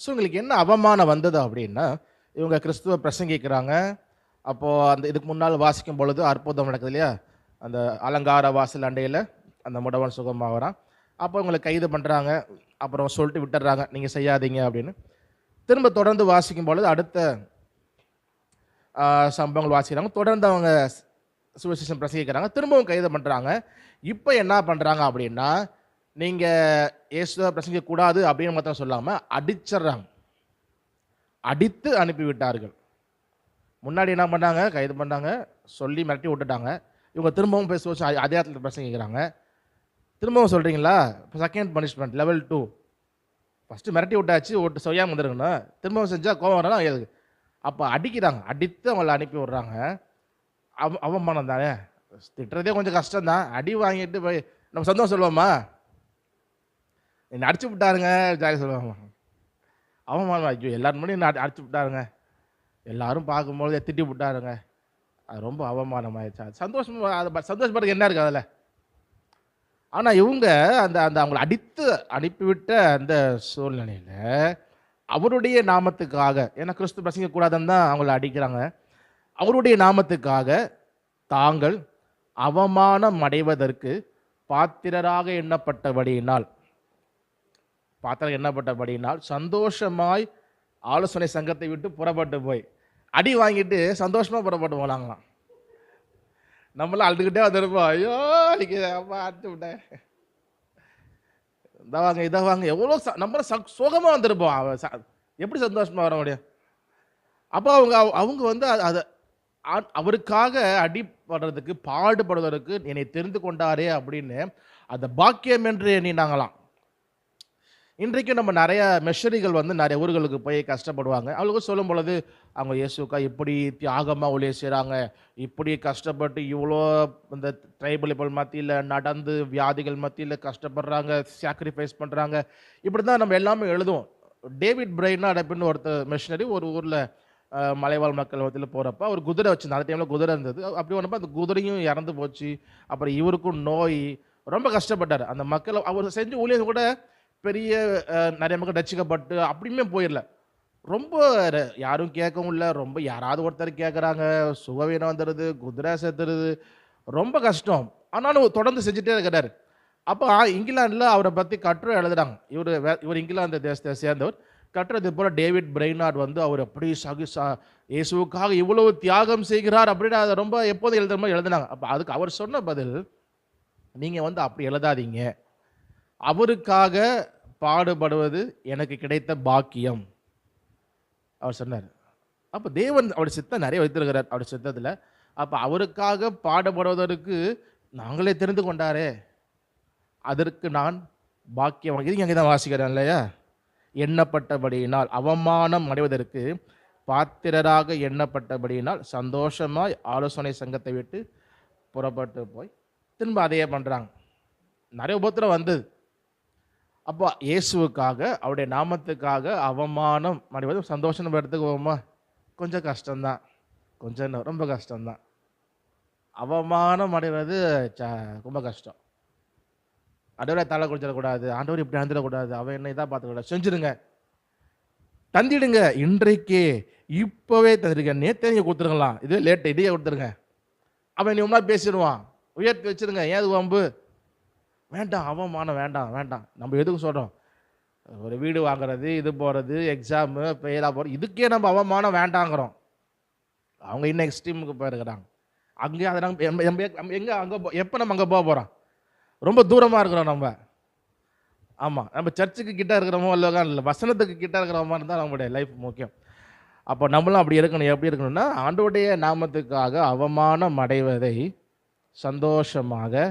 S2: ஸோ உங்களுக்கு என்ன அவமானம் வந்தது அப்படின்னா, இவங்க கிறிஸ்துவ பிரசங்கிக்கிறாங்க. அப்போது இதுக்கு முன்னால் வாசிக்கும் பொழுது அற்புதம் நடக்குது இல்லையா, அந்த அலங்கார வாசல் அண்டையில் அந்த முடவன் சுகமாகறான். அப்போ இவங்களை கைது பண்ணுறாங்க. அப்புறம் சொல்லிட்டு விட்டுறாங்க, நீங்கள் செய்யாதீங்க அப்படின்னு. திரும்ப தொடர்ந்து வாசிக்கும் பொழுது அடுத்த சம்பவங்கள் வாசிக்கிறாங்க. தொடர்ந்து அவங்க சுவிசேஷம் பிரசங்கிக்கிறாங்க. திரும்பவும் கைது பண்ணுறாங்க. இப்போ என்ன பண்ணுறாங்க அப்படின்னா, நீங்கள் இயேசுவை பிரசங்கிக்கக்கூடாது அப்படின்னு மாத்திரம் சொல்லாமல் அடிச்சிட்றாங்க, அடித்து அனுப்பிவிட்டார்கள். முன்னாடி என்ன பண்ணாங்க, கைது பண்ணாங்க, சொல்லி மிரட்டி விட்டுட்டாங்க. இவங்க திரும்பவும் போய் அதே இடத்துல பிரசங்கிக்கிறாங்க. திரும்பவும் சொல்கிறீங்களா, இப்போ செகண்ட் பனிஷ்மெண்ட் லெவல் 2. ஃபஸ்ட்டு மிரட்டி விட்டாச்சு, செய்யாமல் வந்துருக்கணும், திரும்பவும் செஞ்சால் கோவம் வரலாம் எதுக்கு. அப்போ அடிக்கிறாங்க, அடித்து அவங்கள அனுப்பி விட்றாங்க. அவமானம் தானே, திட்டுறதே கொஞ்சம் கஷ்டம்தான். அடி வாங்கிட்டு போய் நம்ம சந்தோஷம் சொல்லுவோமா, என்னை அடிச்சு விட்டாருங்க ஜாலி சொல்லுவாங்க. அவமானம், ஐயோ எல்லாரும் முன்னாடி என்ன அடிச்சு விட்டாருங்க, எல்லாரும் பார்க்கும்போது திட்டி விட்டாருங்க, அது ரொம்ப அவமானமாயிடுச்சு. அது சந்தோஷப்படுறதுக்கு என்ன இருக்குது அதில். ஆனால் இவங்க அந்த அவங்களை அடித்து அனுப்பிவிட்ட அந்த சூழ்நிலையில் அவருடைய நாமத்துக்காக, ஏன்னா கிறிஸ்து பிரசங்கிக்கக்கூடாதுன்னு தான் அவங்கள அடிக்கிறாங்க, அவருடைய நாமத்துக்காக தாங்கள் அவமானம் அடைவதற்கு பாத்திரராக எண்ணப்பட்டபடியினால் சந்தோஷமாய் ஆலோசனை சங்கத்தை விட்டு புறப்பட்டு போய் அடி வாங்கிட்டு சந்தோஷமா புறப்பட்டு போனாங்களாம். நம்மளாம் அழுதுகிட்டே வந்துருப்போம், ஐயோ அடிக்குது, அம்மா அடிச்சு விட்டேன், இதை வாங்க எவ்வளோ நம்மள சுகமா வந்திருப்போம். எப்படி சந்தோஷமா வர முடியும்? அப்போ அவங்க வந்து அதை அவருக்காக அடிபடுறதுக்கு பாடுபடுவதற்கு என்னை தெரிந்து கொண்டாரே அப்படின்னு அந்த பாக்கியம் என்று எண்ணினாங்களாம். இன்றைக்கும் நம்ம நிறைய மிஷனரிகள் வந்து நிறைய ஊர்களுக்கு போய் கஷ்டப்படுவாங்க. அவங்களுக்கு சொல்லும் பொழுது அவங்க இயேசுக்கா இப்படி தியாகமாக ஊழியம் செய்கிறாங்க, இப்படி கஷ்டப்பட்டு இவ்வளோ இந்த ட்ரைபல் பீப்புள் மத்தியில் நடந்து வியாதிகள் மத்தியில் கஷ்டப்படுறாங்க, சாக்ரிஃபைஸ் பண்ணுறாங்க, இப்படி தான் நம்ம எல்லாமே எழுதுவோம். டேவிட் பிரைனாட் அப்படின்னு ஒருத்தர் மிஷனரி ஒரு ஊரில் மலைவாழ் மக்கள் மத்தியில் போகிறப்ப அவர் குதிரை வச்சுருந்தார். அந்த டைமில் குதிரை இருந்தது. அப்படி வந்தப்போ அந்த குதிரையும் இறந்து போச்சு. அப்புறம் இவருக்கும் நோய், ரொம்ப கஷ்டப்பட்டார். அந்த மக்கள் அவர் செஞ்ச ஊழியம் கூட பெரிய நிறைய மக்கள் ரட்சிக்கப்பட்டு அப்படியுமே போயிடல. ரொம்ப யாரும் கேட்கவும் இல்லை, ரொம்ப யாராவது ஒருத்தர் கேட்குறாங்க, சுகவீனம் வந்துடுது, குதிரை சேர்த்துருது, ரொம்ப கஷ்டம். ஆனாலும் தொடர்ந்து செஞ்சுட்டே இருக்கிறார். அப்போ இங்கிலாண்டில் அவரை பற்றி கட்டுரை எழுதுறாங்க. இவர் இங்கிலாந்து தேசத்தை சேர்ந்தவர். கட்டுறது போல் டேவிட் பிரைனாட் வந்து அவர் அப்படி இயேசுவுக்காக இவ்வளவு தியாகம் செய்கிறார் அப்படின்னு அதை ரொம்ப எப்போதும் எழுதுற மாதிரி எழுதுனாங்க. அப்போ அதுக்கு அவர் சொன்ன பதில், நீங்கள் வந்து அப்படி எழுதாதீங்க, அவருக்காக பாடுபடுவது எனக்கு கிடைத்த பாக்கியம் அவர் சொன்னார். அப்போ தேவன் அவருடைய சித்தம் நிறைய வைத்திருக்கிறார் அவருடைய சித்தத்தில். அப்போ அவருக்காக பாடுபடுவதற்கு நாங்களே தெரிந்து கொண்டாரே, அதற்கு நான் பாக்கியம். இது அங்கே தான் வாசிக்கிறேன் இல்லையா? எண்ணப்பட்டபடியினால் அவமானம் அடைவதற்கு பாத்திரராக எண்ணப்பட்டபடியினால் சந்தோஷமாய் ஆலோசனை சங்கத்தை விட்டு புறப்பட்டு போய் திரும்ப அதையே பண்ணுறாங்க. நிறைய உபத்திரம் வந்தது. அப்போ இயேசுவுக்காக அவருடைய நாமத்துக்காக அவமானம் அடைவது சந்தோஷம் நம்ம எடுத்துக்குவோமா? கொஞ்சம் கஷ்டம்தான், கொஞ்சம் ரொம்ப கஷ்டம்தான். அவமானம் அடைவது ரொம்ப கஷ்டம். ஆண்டவரை தலை குடிச்சிடக்கூடாது, ஆண்டவர் இப்படி அழுந்துடக்கூடாது, அவன் என்ன இதாக பார்த்துக்கூடாது, செஞ்சுடுங்க, தந்திடுங்க, இன்றைக்கே இப்போவே தந்துடுங்க, நேற்றே நீங்கள் கொடுத்துருங்களாம், இதுவே லேட்டு, இதையே கொடுத்துருங்க, அவன் நீ ஒன்றா பேசிடுவான், உயர்த்தி வச்சுருங்க, ஏது வம்பு வேண்டாம், அவமானம் வேண்டாம் வேண்டாம். நம்ம எதுக்கு சொல்கிறோம்? ஒரு வீடு வாங்குறது, இது போகிறது, எக்ஸாமு ஃபெயிலாக போகிறது, இதுக்கே நம்ம அவமானம் வேண்டாங்கிறோம். அவங்க இன்னும் எக்ஸ்ட்ரீமுக்கு போயிருக்கிறாங்க. அங்கேயே அதை நம்ம எங்கே அங்கே எப்போ நம்ம அங்கே போக போகிறோம்? ரொம்ப தூரமாக இருக்கிறோம் நம்ம. ஆமாம், நம்ம சர்ச்சுக்கு கிட்ட இருக்கிறோமோ இல்லை வசனத்துக்கு கிட்ட இருக்கிறோமா இருந்தால் நம்மளுடைய லைஃப் முக்கியம். அப்போ நம்மளும் அப்படி இருக்கணும். எப்படி இருக்கணும்னா, ஆண்டவருடைய நாமத்துக்காக அவமானம் அடைவதை சந்தோஷமாக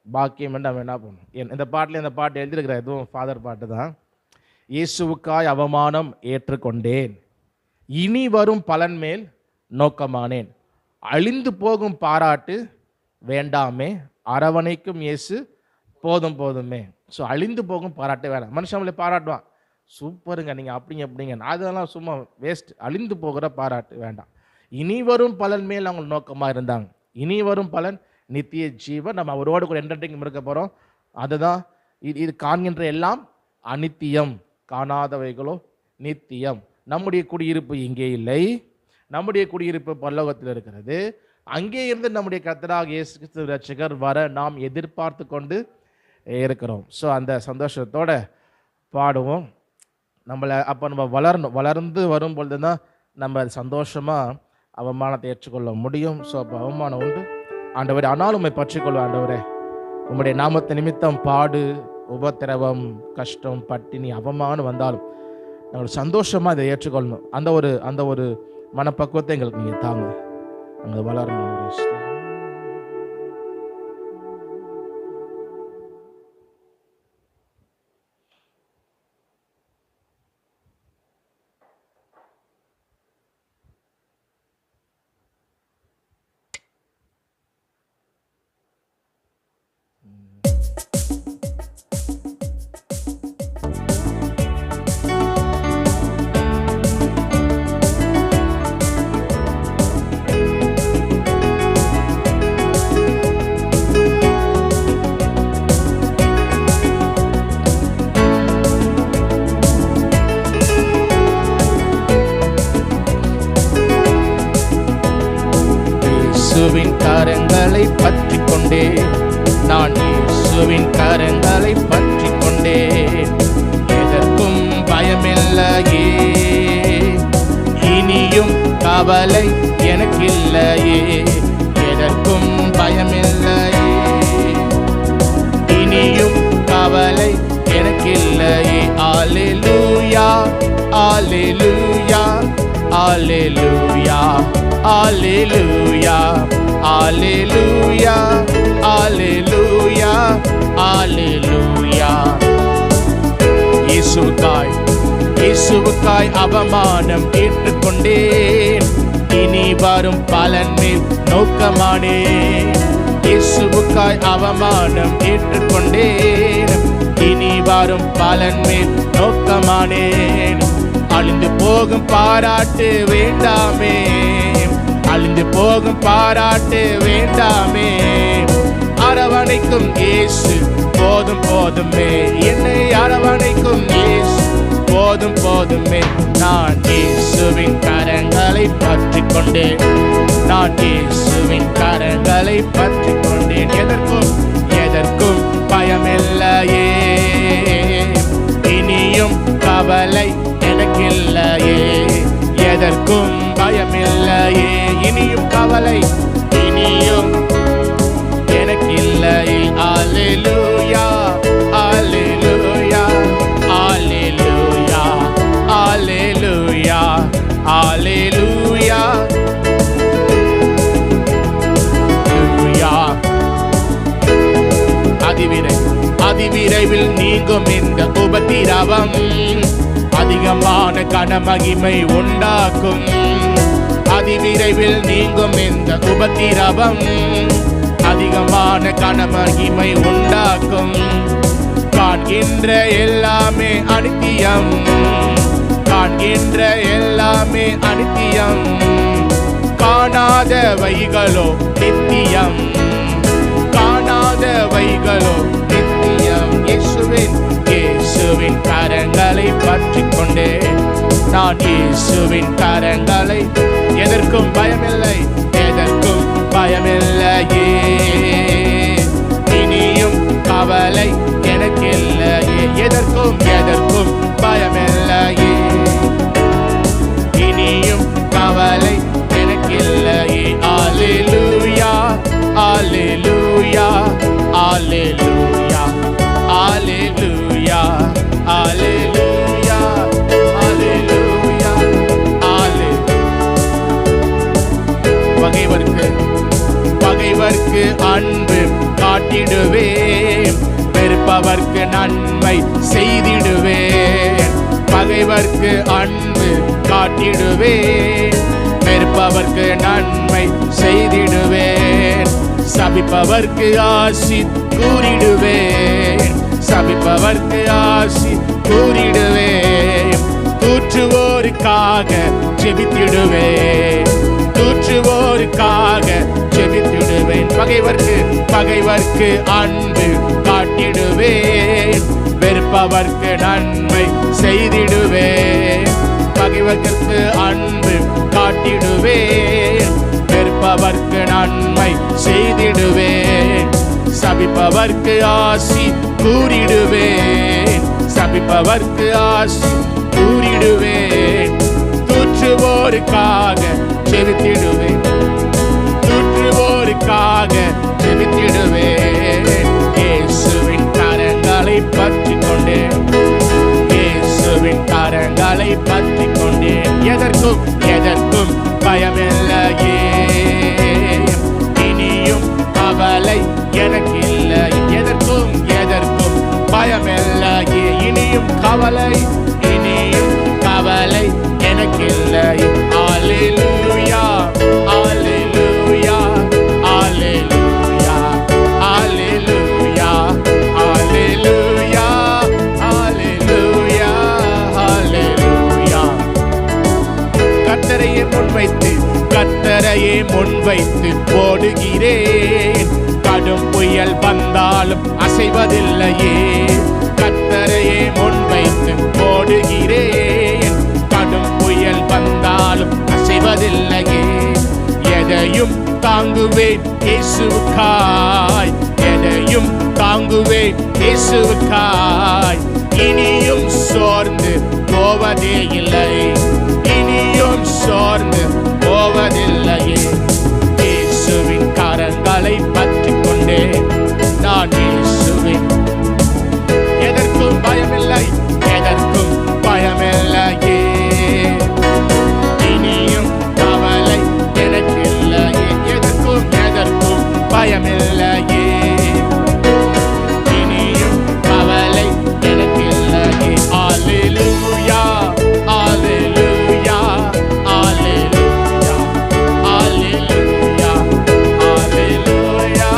S2: பாக்கியம் என்று நம்ம என்ன பண்ணணும். இந்த பாட்டு எழுதியிருக்கிற எதுவும் ஃபாதர் பாட்டு தான். இயேசுவுக்காய் அவமானம் ஏற்றுக்கொண்டேன், இனி வரும் பலன் மேல் நோக்கமானேன், அழிந்து போகும் பாராட்டு வேண்டாமே, அரவணைக்கும் இயேசு போதும் போதுமே. ஸோ அழிந்து போகும் பாராட்டு வேண்டாம். மனுஷங்களே பாராட்டுவான், சூப்பருங்க நீங்கள் அப்படிங்க எப்படிங்க, அதெல்லாம் சும்மா வேஸ்ட். அழிந்து போகிற பாராட்டு வேண்டாம். இனி வரும் பலன் மேல் அவங்க நோக்கமாக இருந்தாங்க. இனி வரும் பலன் நித்திய ஜீவன். நம்ம அவரோடு கூட என்டர்டைன்மெண்ட் இருக்க போகிறோம். அதுதான் இது காண்கின்ற எல்லாம் அநித்தியம், காணாதவைகளோ நித்தியம். நம்முடைய குடியிருப்பு இங்கே இல்லை, நம்முடைய குடியிருப்பு பரலோகத்தில் இருக்கிறது. அங்கே இருந்து நம்முடைய கர்த்தராகிய இயேசு கிறிஸ்து ரட்சகர் வர நாம் எதிர்பார்த்து கொண்டு இருக்கிறோம். ஸோ அந்த சந்தோஷத்தோடு பாடுவோம். அப்போ நம்ம வளர்ந்து வரும் பொழுது தான் நம்ம சந்தோஷமாக அவமானத்தை ஏற்றுக்கொள்ள முடியும். ஸோ அப்போ அவமானம் உண்டு ஆண்டவரே, ஆனாலும் உம்மை பற்றிக்கொள்வோம் ஆண்டவரே. உம்முடைய நாமத்தை நிமித்தம் பாடு, உபத்திரவம், கஷ்டம், பட்டினி, அவமானம் வந்தாலும் நாங்கள் சந்தோஷமாக இதை ஏற்றுக்கொள்ளணும். அந்த ஒரு மனப்பக்குவத்தை எங்களுக்கு நீங்கள் தாங்க. நாங்கள் வளரணும். கரங்களை பற்றி கொண்டே நான் இயேசுவின் கரங்களை பற்றி கொண்டேன். எதற்கும் பயமில்லையே, இனியும் கவலை எனக்கில்லையே. எதற்கும் பயமில்லையே, இனியும் கவலை எனக்கில்லையே. அல்லேலூயா அல்லேலூயா அல்லேலூயா அல்லேலூயா அல்லேலூயா அல்லேலூயா அல்லேலூயா. இயேசுவுக்காய் அவமானம் ஏற்றுக்கொண்டேன். இனி வரும் பலன் மேல் நோக்கமானேன். இயேசுவுக்காய் அவமானம் ஏற்றுக்கொண்டேன். இனி வரும் பலன் மேல் நோக்கமானேன். அழிந்து போகும் பாராட்டு வேண்டாமே, அழிந்து போகும் பாராட்டு வேண்டாமே. அரவணைக்கும் இயேசு போதும் போதுமே, என்னை அரவணைக்கும் இயேசு போதும் போதுமே. நான் இயேசுவின் கரங்களை பற்றி கொண்டேன். நான் இயேசுவின் கரங்களை பற்றி கொண்டேன். எதற்கும் எதற்கும் பயமில்லையே, இனியும் கவலை எனக்கில்லையே. எதற்கும் பயமில்லையே, இனியும் கவலை இனியும் எனக்கில்லையே. அல்லேலூயா அல்லேலூயா அல்லேலூயா அல்லேலூயா அல்லேலூயா. அதிவிரைவில் நீங்கும் இந்த உபத்திரவம் அதிகமான கனமகிமை உண்டாக்கும். அதிவிரைவில் நீங்கும் இந்த உபத்திரவம் அதிகமான கனமகிமை உண்டாக்கும். காண்கின்ற எல்லாமே அனித்தியம், காண்கின்ற எல்லாமே அனித்தியம். காணாதவைகளோ நித்தியம், காணாதவைகளோ நித்தியம். இயேசுவின் கரங்களை பற்றி கொண்டேன். நான் இயேசுவின் கரங்களை, எதற்கும் பயமில்லை, எதற்கும் பயமில்லையே. இனியும் கவலை எனக்கில்லையே. எதற்கும் எதற்கும் பயமில்லையே, இனியும் கவலை எனக்கில்லையே. அல்லேலூயா அல்லேலூயா அல்லேலூயா அல்லேலூயா அல்லேலூயா அல்லேலூயா அல்லேலூயா. பகைவர்க்கு அன்பு காட்டிடுவேன், வெறுப்பவர்க்கு நன்மை செய்திடுவேன். பகைவர்க்கு அன்பு காட்டிடுவேன், வெறுப்பவர்க்கு நன்மை செய்திடுவேன். சபிப்பவர்க்கு ஆசி கூறிடுவேன், சபிப்பவர்க்கு ஆசி கூறிடுவேன். தூற்றுவோருக்காக ஜெபித்திடுவேன், தூற்றுவோருக்காக ஜெபித்திடுவேன். பகைவர்க்கு அன்பு காட்டிடுவேன், வெறுப்பவர்க்கு நன்மை செய்திடுவேன். பகைவர்க்கு அன்பு காட்டிடுவேன், வெறுப்பவர்க்கு நன்மை செய்திடுவேன். சபிப்பவர்க்கு ஆசி கூறிடுவேன், சபிப்பவர்க்கு ஆசி கூறிடுவேன். தூற்றுவோருக்காக ஜெபித்திடுவேன், தூற்றுவோருக்காக ஜெபித்திடுவேன். இயேசுவின் கரங்களை பற்றி கொண்டேன், இயேசுவின் கரங்களை பற்றி கொண்டேன். எதற்கும் எதற்கும் பயமில்லையே, இனியும் கவலை எனக்கில்லை. எதற்கும் எதற்கும் பயமில்லையே, இனியும் கவலை, இனியும் கவலை எனக்கில்லை. அல்லேலூயா அல்லேலூயா அல்லேலூயா அல்லேலூயா அல்லேலூயா அல்லேலூயா அல்லேலூயா. கர்த்தரையே முன்வைத்து, கர்த்தரையே முன்வைத்து ஓடுகிறேன். கடும் புயல் வந்தாலும் அசைவதில்லையே. கர்த்தரையே முன்வைத்து ஓடுகிறேன். கடும் புயல் வந்தாலும் அசைவதில்லையே. எதையும் தாங்குவேன் இயேசுவுக்காய், எதையும் தாங்குவேன் இயேசுவுக்காய். இனியும் சோர்ந்து போவதே இல்லை, இனியும் சோர்ந்து போவதில்லையே. இயேசுவின் கரங்களை பற்றிக் கொண்டே நான் இயேசுவின். எதற்கும் பயமில்லை, எதற்கும் பயமில்லையே. இனியும் கவலை எனக்கில்லையே, எதற்கும் எதற்கும் பயமில்லையே. இனியும் கவலை எனக்கில்லையே. அல்லேலூயா, அல்லேலூயா, அல்லேலூயா, அல்லேலூயா, அல்லேலூயா,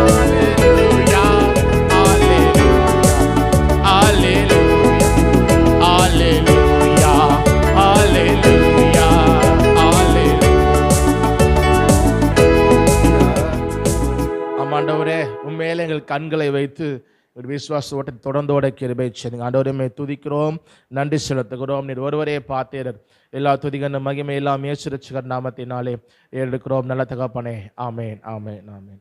S2: அல்லேலூயா, அல்லேலூயா, அல்லேலூயா, அல்லேலூயா, அல்லேலூயா. ஆண்டவரே, உண்மையிலே எங்கள் கண்களை வைத்து ஒரு விசுவாச ஓட்டத்தை தொடர்ந்து ஓட கிருபை செய்யுங்க. ஆண்டவரே துதிக்கிறோம், நன்றி செலுத்துகிறோம். நீர் ஒருவரே பார்த்தீர். எல்லா துதிகன மகிமை எல்லாம் இயேசு ரட்சகர் நாமத்தினாலே ஏறெடுக்கிறோம் நல்ல தகப்பனே. ஆமேன், ஆமேன், ஆமேன்.